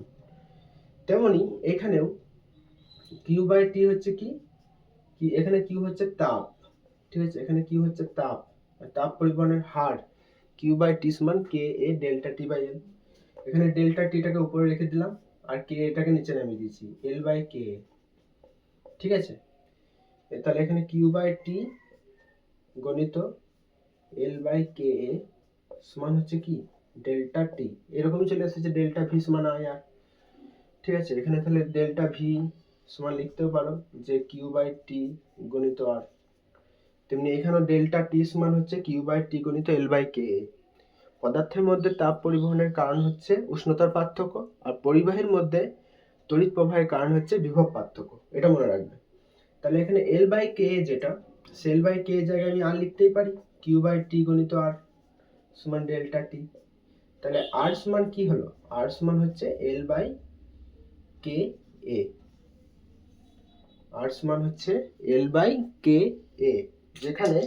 S1: তেমনি এখানেও কিউ বাই টি হচ্ছে কি কি এখানে কিউ হচ্ছে তাপ, ঠিক আছে, এখানে কিউ হচ্ছে তাপ, তাপ পরিবহনের হার কিউ বাই টি সমান K A delta T by এল, এখানে ডেল্টা টিটাকে উপরে রেখে দিলাম আর কে এটাকে নিচে নামিয়ে দিয়েছি এল বাই কে, ঠিক আছে। তাহলে এখানে কিউ বাই টি গণিত এল বাই কে এ সমান হচ্ছে কি ডেল্টা টি, এরকমই চলে এসেছে ডেল্টা ভি সমান আই আর, ঠিক আছে। এখানে তাহলে ডেল্টা ভি সমান লিখতেও পারো যে কিউ বাই টি গণিত আর, তেমনি এখানে ডেল্টা টি সমান হচ্ছে কিউ বাই টি গণিত এল বাই কে। পদার্থের মধ্যে তাপ পরিবহনের কারণ হচ্ছে উষ্ণতার পার্থক্য, আর পরিবাহীর মধ্যে তড়িৎ প্রবাহের কারণ হচ্ছে বিভব পার্থক্য, এটা মনে রাখবে। তাহলে এখানে এল বাই কে যেটা, সে এল বাই কে জায়গায় আমি আর লিখতেই পারি কিউ বাই টি গণিত আর সমান ডেল্টা টি। তাহলে আর সমান কি হলো, আর সমান হচ্ছে এল বাই কে এ, আর সমান হচ্ছে এল বাই কে এ, যেখানে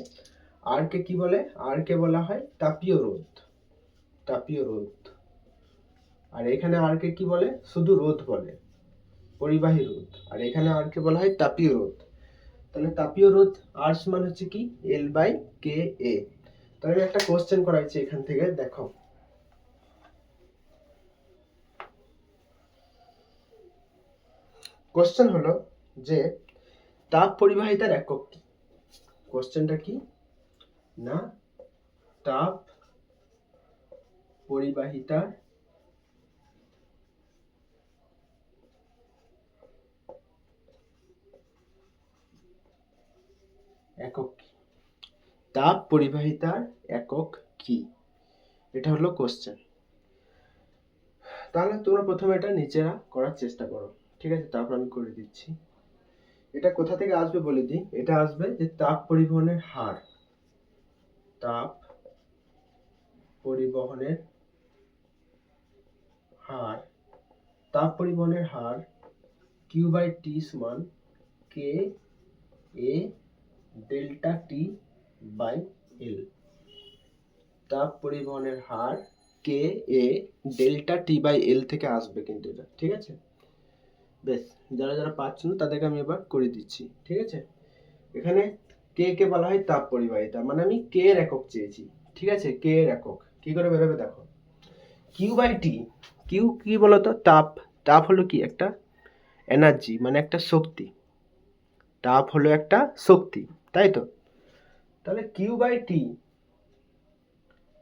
S1: আর কে কি বলে, আর কে বলা হয় তাপীয় রোধ, তাপীয় রোধ, আর এখানে আর কে কি বলে শুধু রোধ বলে, পরিবাহী রোধ, আর এখানে আর কে বলা হয় তাপীয় রোধ। তাহলে তাপীয় রোধ আর সমান হচ্ছে কি এল বাই কে এ। তাহলে আমি একটা কোশ্চেন করাইছি এখান থেকে, দেখো কোশ্চেন হলো যে তাপ পরিবাহিতার একক কি, কোশ্চেনটা কি না তাপ পরিবাহিতার একক কি, তাপ পরিবাহিতার একক কি, এটা হলো কোশ্চেন। তাহলে তোমরা প্রথমে এটা নিজেরা করার চেষ্টা করো, ঠিক আছে, তারপর আমি করে দিচ্ছি। এটা কোথা থেকে আসবে বলে দিই, এটা আসবে যে তাপ পরিবহনের হার, তাপ পরিবহনের হার, তাপ পরিবহনের হার কিউ বাই টি সমান K A delta T by এল, তাপ পরিবহনের হার কে এ ডেল্টা টি বাই এল থেকে আসবে কিন্তু এটা, ঠিক আছে। বেশ, যারা যারা পাচ্ছ না তাদেরকে আমি এবার করে দিচ্ছি, ঠিক আছে। এখানে কে কে বলা হয় তাপ পরিবাহিতা, মানে আমি কে এর একক চেয়েছি, ঠিক আছে, কে এর একক কি করে বেরোবে দেখো, কিউ বাই টি, কিউ কি বলতো তাপ, তাপ হলো কি একটা এনার্জি মানে একটা শক্তি, তাপ হলো একটা শক্তি, তাই তো। তাহলে কিউ বাই টি,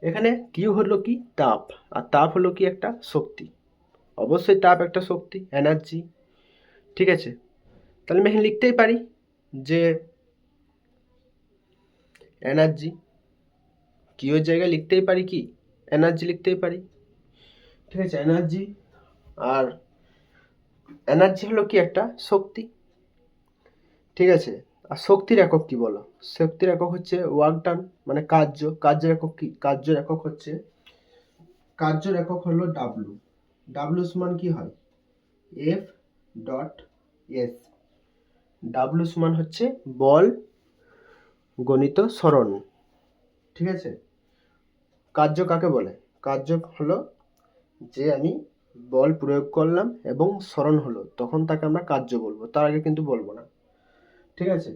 S1: এখানে কিউ হলো কি তাপ, আর তাপ হলো কি একটা শক্তি, অবশ্যই তাপ একটা শক্তি এনার্জি, ঠিক আছে। তাহলে আমি এখানে লিখতেই পারি যে এনার্জি, কিউ এর জায়গায় লিখতেই পারি কি এনার্জি লিখতেই পারি, ঠিক আছে, এনার্জি, আর এনার্জি হলো কি একটা শক্তি, ঠিক আছে। আর শক্তির একক কি বলো, শক্তির একক হচ্ছে ওয়ার্ক ডান, মানে কার্য, কার্যের একক কি, কার্যের একক হচ্ছে কার্যের একক হলো ডাব্লু। ডাব্লু সমান কি হয়? F dot S. ডাব্লু সমান হচ্ছে বল গণিত সরণ। ঠিক আছে? কার্য কাকে বলে? কার্য হলো যে আমি বল প্রয়োগ করলাম এবং সরণ হলো, তখন তাকে আমরা কার্য বলবো, তার আগে কিন্তু বলবো না। ঠিক আছে?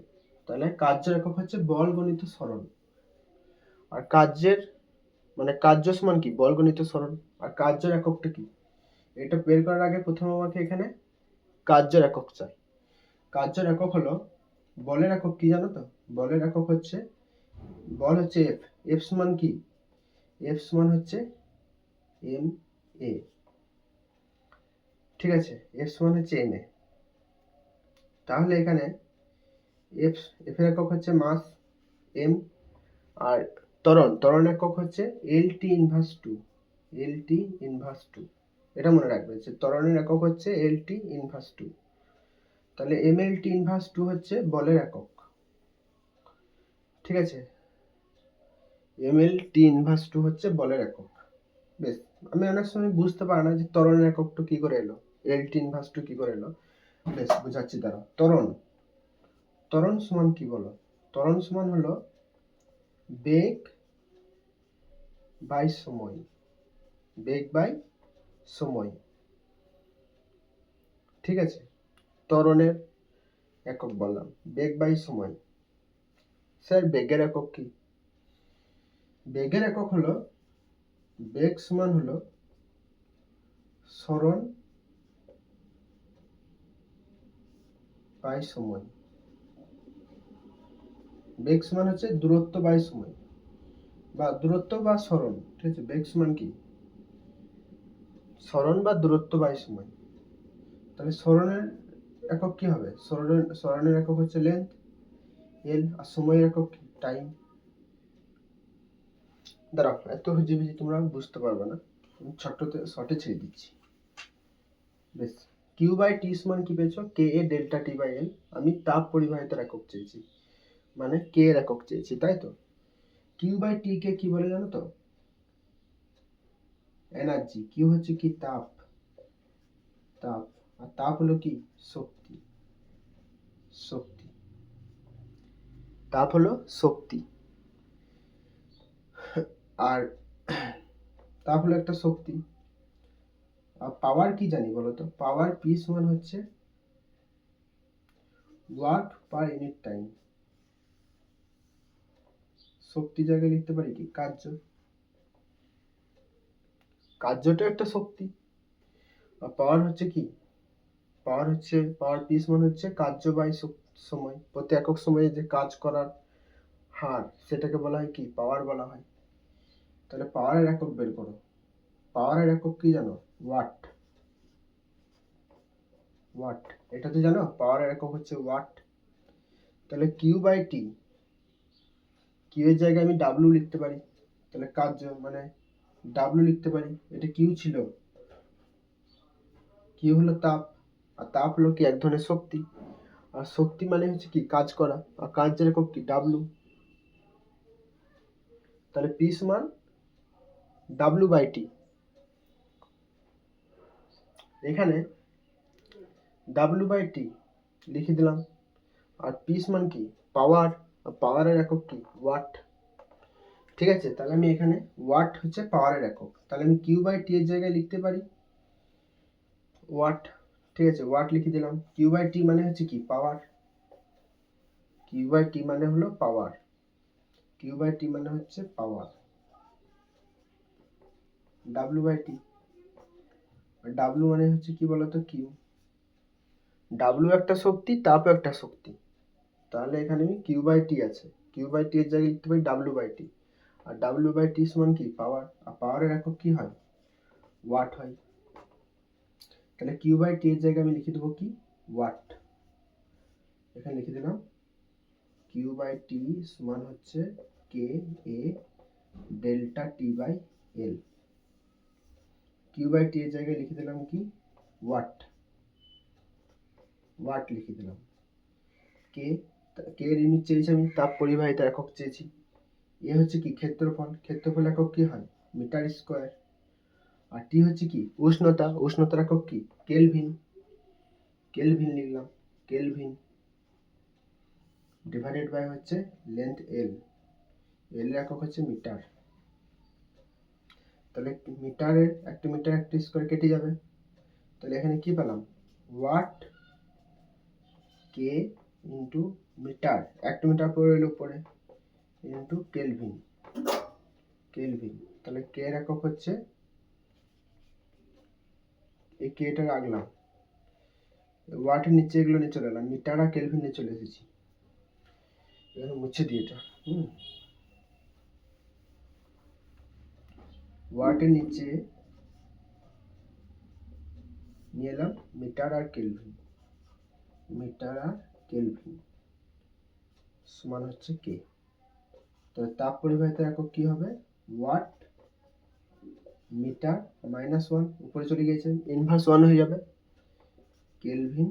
S1: তাহলে কার্যের একক হচ্ছে বল গণিত সরণ। আর কার্যের মানে কার্য সমান কি? বল গণিত সরণ। আর কার্যের এককটা কি? এটা বের করার আগে প্রথমে আমাকে এখানে কার্যের একক চাই। কার্যের একক হলো, বলের একক কি জানো তো? বলের একক হচ্ছে, বল হচ্ছে এফ। এফ সমান কি? এফ সমান হচ্ছে এম এ। ঠিক আছে? এফ সমান হচ্ছে এম এ। তাহলে এখানে এফ এর একক হচ্ছে মাস এম, আর ত্বরণ একক হচ্ছে L T inverse two. L T inverse two, এটা মনে রাখবে যে ত্বরণের একক হচ্ছে এল টি ইনভার্স টু। তাহলে M L T inverse two হচ্ছে বলের একক। ঠিক আছে? M L T inverse two হচ্ছে বলের একক। বেশ, আমি অনেক সময় বুঝতে পারি না যে ত্বরণের এককটা কি করে এলো, এল টি ইনভার্স টু কি করে এলো। বেশ, বুঝাচ্ছি দাঁড়াও। ত্বরণ সমান কি বলো? ত্বরণ সমান হলো বেগ বাই সময়। বেগ বাই সময়। ঠিক আছে? ত্বরণের একক বললাম বেগ বাই সময়। স্যার বেগের একক কি? বেগের একক হলো, বেগ সমান হলো সরণ বাই সময়। বেগ সমান হচ্ছে দূরত্ব বাই সময়, বা দূরত্ব বা সরণ। ঠিক আছে? বেগ সমান কি? সরণ বা দূরত্ব বাই সময়। তাহলে সরণের একক কি হবে? সরণের একক হচ্ছে লেন্থ এল, আর সময়ের একক কি? টাইম। দাঁড়াও, এত হিজিবিজি তোমরা বুঝতে পারবে না, ছোট্টতে শর্টে ছেড়ে দিচ্ছি। বেশ, কিউ বাই টি সমান কি পেয়েছো? K A delta T by L. আমি তাপ পরিবাহিতার একক চেয়েছি, মানে কে এর একক চেয়েছি, তাই তো? কিউ বাই টি কে কি বলে জানো তো? এনার্জি। কিউ হচ্ছে কি? তাপ। তাপ। আর তাপ হলো কি? শক্তি। শক্তি। তাপ হলো শক্তি। আর তাপ হলো একটা শক্তি। আর পাওয়ার কি জানি বলো তো? পাওয়ার পি সমান হচ্ছে ওয়াট পার ইউনিট টাইম। শক্তি জায়গায় লিখতে পারি কি? কার্য। কার্যটা একটা শক্তি। আর পাওয়ার হচ্ছে কি? পাওয়ার পি সমান হচ্ছে কার্য বাই সময়। প্রতি একক সময়ে যে কাজ করার হার, সেটাকে বলা হয় কি? পাওয়ার বলা হয়। তাহলে পাওয়ারের একক বের করো। পাওয়ারের একক কি জানো? ওয়াট। ওয়াট, এটা তো জানো পাওয়ারের একক হচ্ছে ওয়াট। তাহলে কিউ বাই টি, কিউ এর জায়গায় আমি ডাব্লিউ লিখতে পারি। তাহলে কার্য মানে ডাব্লিউ লিখতে পারি। এটা কিউ ছিল, কিউ হলো তাপ, আর তাপ হলো কি? এক ধরনের শক্তি। আর শক্তি মানে হচ্ছে কি? কাজ করা। আর কার্যের একক কি? ডাব্লিউ। তাহলে পি সমান ডাব্লিউ বাই টি। এখানে ডাব্লিউ বাই টি লিখে দিলাম। আর পি সমান কি? পাওয়ার। আর পাওয়ারের একক কি? ওয়াট। ঠিক আছে? তাহলে আমি এখানে ওয়াট হচ্ছে পাওয়ারের একক। তাহলে আমি কিউ বাই টি এর জায়গায় লিখতে পারি ওয়াট। ঠিক আছে? ওয়াট লিখে দিলাম। কিউ বাই টি মানে হচ্ছে কি? পাওয়ার। কিউ বাই টি মানে হলো পাওয়ার। কিউ বাই টি মানে হচ্ছে পাওয়ার। ডাব্লিউ বাই টি, ডাব্লিউ মানে হচ্ছে কি বলতো? কিউ। ডাব্লিউ একটা শক্তি, তাপও একটা শক্তি। তাহলে এখানে আমি কিউ বাই টি আছে, কিউ বাই টি এর জায়গায় লিখতে পারি ডাব্লিউ বাই টি। আর ডাব্লিউ বাই টি সমান কি? পাওয়ার। আর পাওয়ারের একক কি হয়? ওয়াট হয়। তাহলে কিউ বাই টি এর জায়গায় আমি লিখে দেবো কি? ওয়াট। এখানে লিখে দিলাম কিউ বাই টি সমান হচ্ছে K A delta T by L. Q by T এর জায়গায় লিখে দিলাম কি? ওয়াট। ওয়াট লিখে দিলাম। কে, কে এর ইউনিট চেয়েছি আমি, তাপ পরিবাহিতার একক চেয়েছি। এ হচ্ছে কি? ক্ষেত্রফল। ক্ষেত্রফল একক কি হয়? Metre square. আর টি হচ্ছে কি উষ্ণতা, উষ্ণতার একক কি কেলভিন, কেলভিন লিখলাম, কেলভিন ডিভাইডেড বাই হচ্ছে লেন্থ এল, এল এর একক হচ্ছে মিটার। তাহলে মিটারের একটা মিটার একটা স্কোয়ার কেটে যাবে, তাহলে এখানে কি পেলাম ওয়াট কে ইন্টু মিটার, একটা মিটার পরে রইল উপরে, ইন্টু কেলভিন, কেলভিন। তাহলে কে এর একক হচ্ছে, এই কেটা রাখলাম, ওয়াটের নিচে এগুলো নিয়ে চলে এলাম, মিটার আর কেলভিন নিয়ে চলে এসেছি, এখানে মুছে দিই এটা। ওয়াটের নিচে নিয়ে এলাম মিটার আর কেলভিন, মিটার আর কেলভিন সমান হচ্ছে কে। তাহলে তাপ পরিবাহিতার একক কি হবে ওয়াট মিটার মাইনাস ওয়ান, উপরে চলে গিয়েছে ইনভার্স ওয়ান হয়ে যাবে, কেলভিন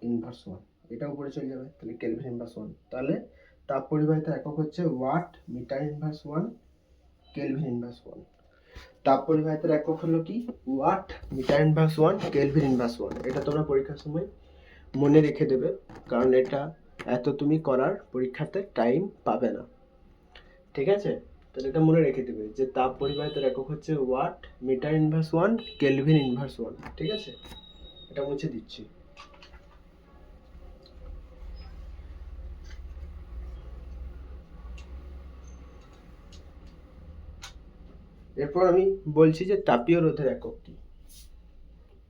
S1: ইনভার্স ওয়ান, এটা উপরে চলে যাবে, তাহলে কেলভিন ইনভার্স ওয়ান। তাহলে তাপ পরিবাহিতার একক হচ্ছে watt metre inverse one kelvin inverse one. তাপ পরিবাহিতার একক হলো কি watt metre inverse one kelvin inverse one. এটা তোমরা পরীক্ষার সময় মনে রেখে দেবে, কারণ এটা এত তুমি করার পরীক্ষাতে টাইম পাবে না, ঠিক আছে? তাহলে এটা মনে রেখে দেবে যে তাপ পরিবাহিতার একক হচ্ছে watt metre inverse one kelvin inverse one, ঠিক আছে? এটা মুছে দিচ্ছি। এরপর আমি বলছি যে তাপীয় রোধের একক কি।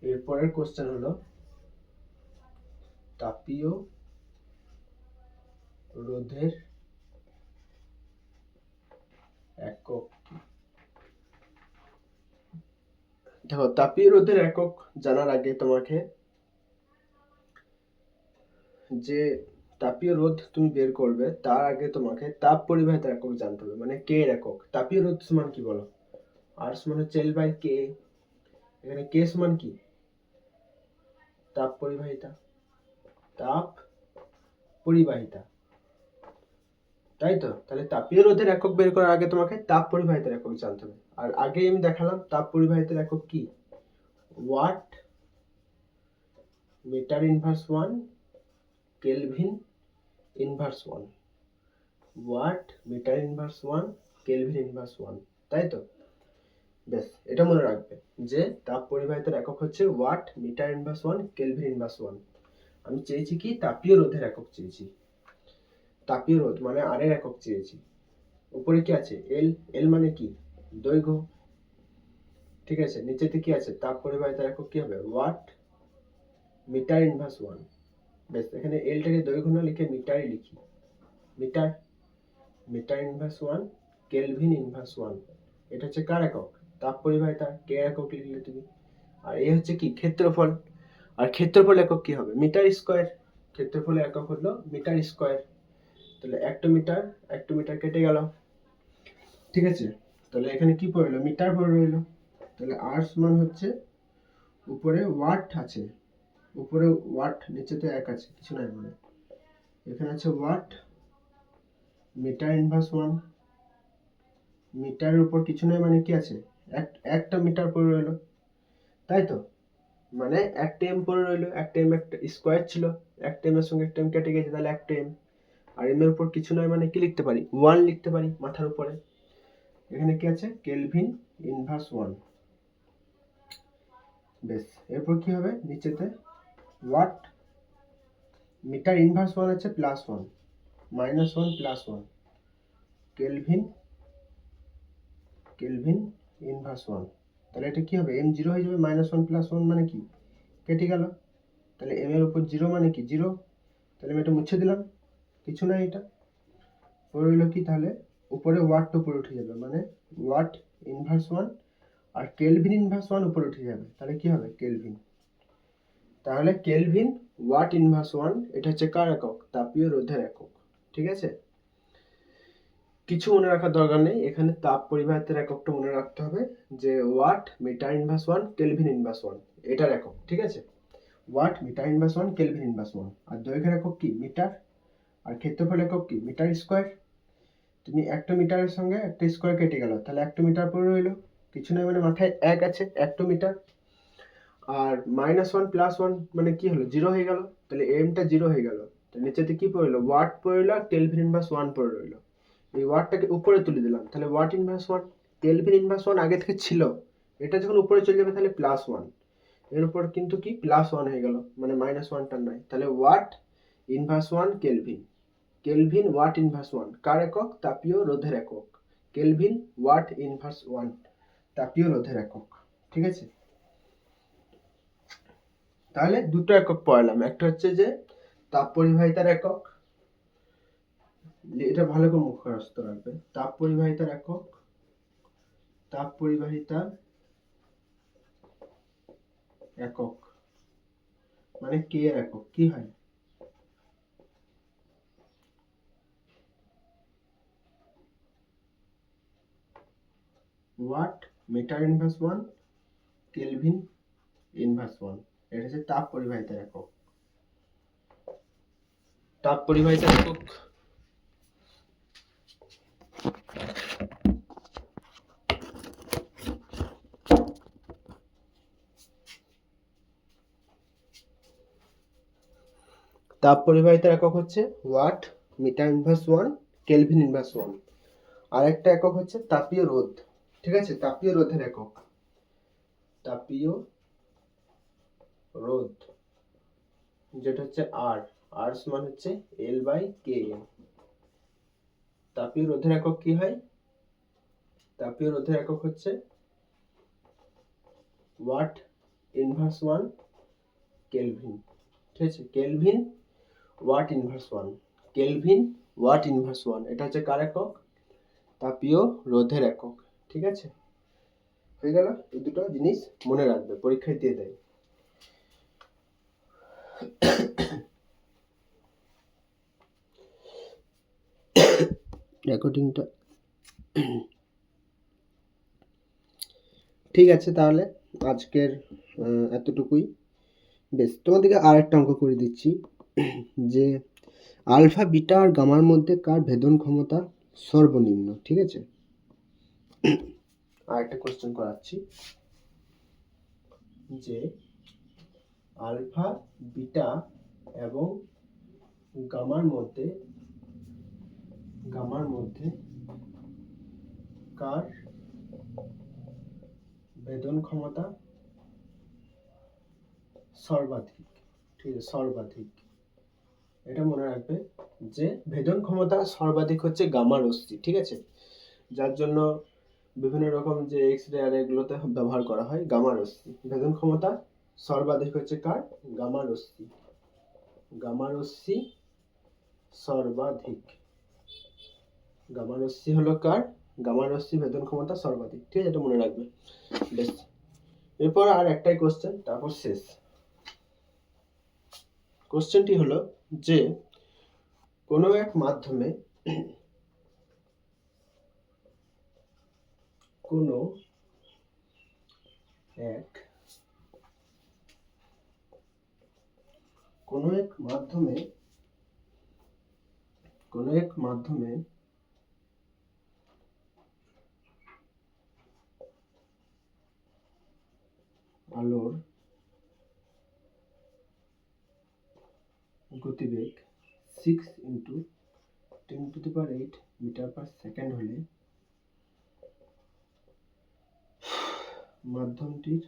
S1: এরপরের কোশ্চেন হলো তাপীয় রোধের একক কি। দেখো তাপীয় রোধের একক জানার আগে তোমাকে যে তাপীয় রোধ তুমি বের করবে তার আগে তোমাকে তাপ পরিবাহিতার একক জানতে হবে, মানে কে এর একক। তাপীয় রোধ সমান কি বলো, আর সমান হচ্ছে এল বাই কে, এখানে কে সমান কি তাপ পরিবাহিতা, তাপ পরিবাহিতা, তাই তো? তাহলে তাপীয় রোধের একক বের করার আগে তোমাকে তাপ পরিবাহিতার একক জানতে হবে। আর আগে আমি দেখালাম তাপ পরিবাহিতার একক কি watt metre inverse one kelvin inverse one, watt metre inverse one kelvin inverse one, তাই তো? বেশ, এটা মনে রাখবে যে তাপ পরিবাহিতার একক হচ্ছে watt metre inverse one kelvin inverse one. আমি চেয়েছি কি তাপীয় রোধের একক চেয়েছি, তাপীয় রোধ মানে আর এর একক চেয়েছি। উপরে কি আছে এল, এল মানে কি দৈর্ঘ্য, ঠিক আছে? নিচেতে কি আছে তাপ পরিবাহিতার একক কি হবে ওয়াট মিটার ইনভার্স ওয়ান। বেশ, এখানে এলটাকে দৈর্ঘ্য না লিখে মিটারই লিখি, metre, metre inverse one kelvin inverse one. এটা হচ্ছে কার একক তাপ পরিবাহিতা, কে একক লিখলে তুমি। আর এই হচ্ছে কি ক্ষেত্রফল, আর ক্ষেত্রফল একক কি হবে মিটার স্কোয়ার, ক্ষেত্রফলের একক হলো মিটার স্কোয়ার। তাহলে একটা মিটার কেটে গেল, ঠিক আছে? তাহলে এখানে কি পড়লো মিটার পড়ে রইলো। তাহলে আর সমান হচ্ছে উপরে ওয়াট আছে, উপরে ওয়াট নিচেতে এক আছে কিছু নাই, মানে এখানে আছে ওয়াট মিটার ইনভার্স ওয়ান, মিটারের উপর কিছু নাই মানে কি আছে একটা মিটার পড়ে রইলো, তাই তো? মানে একটা এম পড়ে রইলো, একটা এম একটা স্কোয়ার ছিল, একটা এম এর সঙ্গে একটা এম কেটে গেছে, তাহলে একটা এম। আর এম এর উপর কিছু নয় মানে কি লিখতে পারি ওয়ান লিখতে পারি মাথার উপরে। এখানে কি আছে কেলভিন ইনভার্স ওয়ান। বেশ, এরপর কি হবে নিচেতে ওয়াট মিটার ইনভার্স ওয়ান আছে plus one minus one plus one kelvin, kelvin inverse one. তাহলে এটা কি হবে এম জিরো হয়ে যাবে, মাইনাস ওয়ান প্লাস ওয়ান মানে কি কেটে গেল, তাহলে এম এর উপর জিরো মানে কি জিরো, তাহলে আমি এটা মুছে দিলাম, কিছু না, এটা পড়ে রইল কি তাহলে উপরে ওয়াটটা উপরে উঠে যাবে, মানে ওয়াট ইনভার্স ওয়ান আর কেলভিন ইনভার্স ওয়ান উপরে উঠে যাবে, তাহলে কি হবে কেলভিন। তাহলে কেলভিন ওয়াট ইনভার্স ওয়ান এটা হচ্ছে কার একক তাপীয় রোধের একক, ঠিক আছে? কিছু মনে রাখার দরকার নেই, এখানে তাপ পরিবাহিতার এককটা মনে রাখতে হবে যে watt metre inverse one kelvin inverse one এটার একক, ঠিক আছে? Watt metre inverse one kelvin inverse one. আর দৈর্ঘ্যের একক কি মিটার, আর ক্ষেত্রফল একক কি মিটার স্কোয়ার। তুমি একটা মিটারের সঙ্গে একটা স্কোয়ার কেটে গেল, তাহলে একটা মিটার পড়ে রইলো, কিছু নয় মানে মাথায় 1 আছে, 1 মিটার। আর -1 +1 মানে কি হলো, 0 হয়ে গেল। তাহলে এমটা 0 হয়ে গেল। তো নিচেতে কি পড়লো, ওয়াট পড়লো আর কেলভিন ইনভার্স 1 পড়ে রইলো। এই ওয়াটটাকে উপরে তুলে দিলাম, তাহলে ওয়াট ইনভার্স 1, কেলভিন ইনভার্স 1 আগে থেকে ছিল, এটা যখন উপরে চলে যাবে তাহলে +1, এর উপর কিন্তু কি +1 হয়ে গেল, মানে -1টা নাই। তাহলে watt inverse 1 kelvin. Kelvin watt inverse 1 কার একক, তাপীয় রোধের একক। কেলভিন ওয়াট ইনভার্স 1 তাপীয় রোধের একক। ঠিক আছে, তাহলে দুটো একক পড়লাম, একটা হচ্ছে যে তাপ পরিবাহিতার একক, এটা ভালো করে মুখস্থ রাখবে, তাপ পরিবাহিতার একক, তাপ পরিবাহিতার একক মানে কে এর একক কি হয়, watt metre inverse 1 kelvin inverse 1, এটা হচ্ছে তাপ পরিবাহিতার একক। তাপ পরিবাহিতার একক তাপ পরিবাহিতার একক হচ্ছে watt metre inverse 1 kelvin inverse 1। আরেকটা একক হচ্ছে তাপীয় রোধ। ঠিক আছে, তাপীয় রোধের একক, তাপীয় রোধ যেটা হচ্ছে আর, আর সমান হচ্ছে L/Km। তাপীয় রোধের একক কি হয়, তাপীয় রোধের একক হচ্ছে ওয়াট ইনভার্স 1 কেলভিন। ঠিক আছে, kelvin watt inverse 1, kelvin watt inverse 1, এটা হচ্ছে কার একক, তাপীয় রোধের একক। ঠিক আছে, হয়ে গেল। এই দুটো জিনিস মনে রাখবে, পরীক্ষায় দিয়ে দেয়। রেকর্ডিংটা ঠিক আছে, তাহলে আজকের এতটুকুই। বেশ, তোমাদেরকে আর একটা অঙ্ক করে দিচ্ছি, যে আলফা বিটা আর গামার মধ্যে কার ভেদন ক্ষমতা সর্বনিম্ন। ঠিক আছে, আর একটা কোশ্চেন করাচ্ছি, যে আলফা বিটা এবং গামার মধ্যে কার ভেদন ক্ষমতা সর্বাধিক। ঠিক আছে, সর্বাধিক, এটা মনে রাখবে যে ভেদন ক্ষমতা সর্বাধিক হচ্ছে গামা রশ্মি। ঠিক আছে, যার জন্য বিভিন্ন রকম যে এক্স রে আর এগুলোতে ব্যবহার করা হয় গামা রশ্মি। ভেদন ক্ষমতা সর্বাধিক হচ্ছে কার, গামা রশ্মি। গামা রশ্মি সর্বাধিক, গামা রশ্মি হলো কার, গামা রশ্মি ভেদন ক্ষমতা সর্বাধিক। ঠিক আছে, এটা মনে রাখবে। বেশ, এরপর আর একটাই কোশ্চেন, তারপর শেষ। কোশ্চেনটি হলো যে কোনো এক মাধ্যমে কোনো এক মাধ্যমে আলোর গতিবেগ 6 × 10⁸ মিটার/সেকেন্ড হলে মাধ্যমটির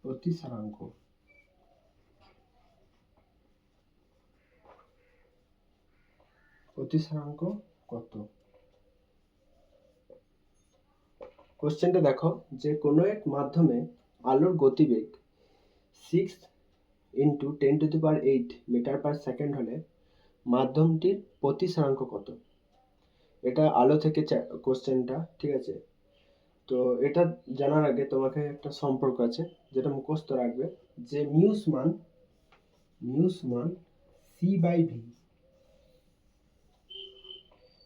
S1: প্রতিসরাঙ্ক কত? কোশ্চেনটা দেখো, যে কোনো এক মাধ্যমে আলোর গতিবেগ 6 × 10⁸ মিটার/সেকেন্ড হলে মাধ্যমটির প্রতিসরাঙ্ক কত? এটা আলো থেকে কোশ্চেনটা। ঠিক আছে, তো এটা জানার আগে তোমাকে একটা সম্পর্ক আছে যেটা মুখস্থ রাখবে, যে মিউ সমান C/V।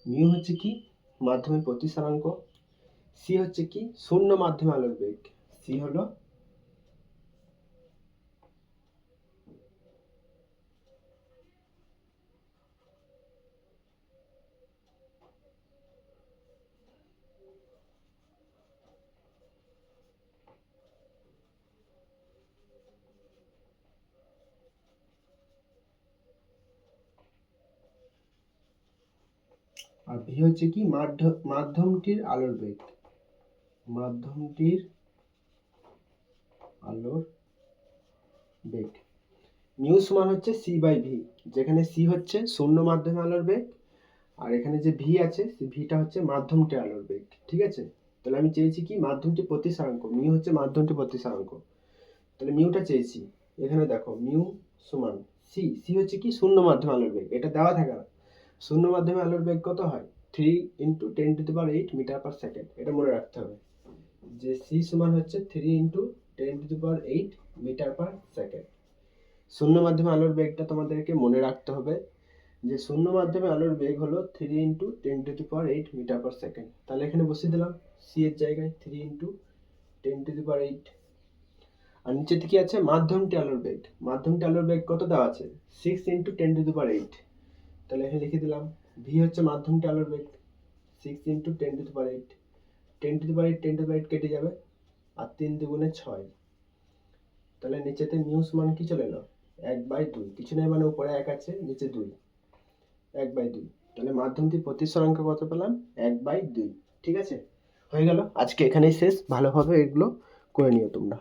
S1: মিউ হচ্ছে কি, মাধ্যমের প্রতিসরাঙ্ক। সি হচ্ছে কি, শূন্য মাধ্যমে আলোর বেগ। সি হলো আর ভি হচ্ছে কি মাধ্যমটির আলোর বেগ, মাধ্যমটির আলোর বেগ। মিউ সমান হচ্ছে সি বাই ভি, যেখানে সি হচ্ছে শূন্য মাধ্যমে আলোর বেগ, আর এখানে যে ভি আছে সেই ভিটা হচ্ছে মাধ্যমটি আলোর বেগ। ঠিক আছে, তাহলে আমি চেয়েছি কি মাধ্যমটি প্রতিসরাঙ্ক, মিউ হচ্ছে মাধ্যমটি প্রতিসরাঙ্ক, তাহলে মিউটা চেয়েছি। এখানে দেখো মিউ সমান সি, সি হচ্ছে কি শূন্য মাধ্যমে আলোর বেগ, এটা দেওয়া থাকে না। শূন্য মাধ্যমে আলোর বেগ কত হয়? 3 × 10⁸ মিটার পার সেকেন্ড, এটা মনে রাখতে হবে যে সি সমান হচ্ছে 3 × 10⁸ মিটার পার সেকেন্ড। শূন্য মাধ্যমে আলোর বেগটা তোমাদেরকে মনে রাখতে হবে যে শূন্য মাধ্যমে আলোর বেগ হলো 3 × 10⁸ মিটার পার সেকেন্ড। তাহলে এখানে বসিয়ে দিলাম সি এর জায়গায় 3 × 10⁸। আর নিচে থেকে আছে মাধ্যমটি আলোর বেগ, মাধ্যমটি আলোর বেগ কত দেওয়া আছে? 6 × 10⁸। তাহলে এখানে লিখে দিলাম ভি হচ্ছে মাধ্যমটি আলোর বেগ 6 × 10⁸। 10⁸ কেটে যাবে, আর 3 দুগুণে 6। তাহলে নিচেতে মিউ সমান কি চলে এলো? 1/2, কিছু নেই মানে উপরে 1 আছে নিচে 2, 1/2। তাহলে মাধ্যমটি প্রতিসরাঙ্ক কত পেলাম? 1/2। ঠিক আছে, হয়ে গেল। আজকে এখানেই শেষ, ভালোভাবে এগুলো করে নিও তোমরা।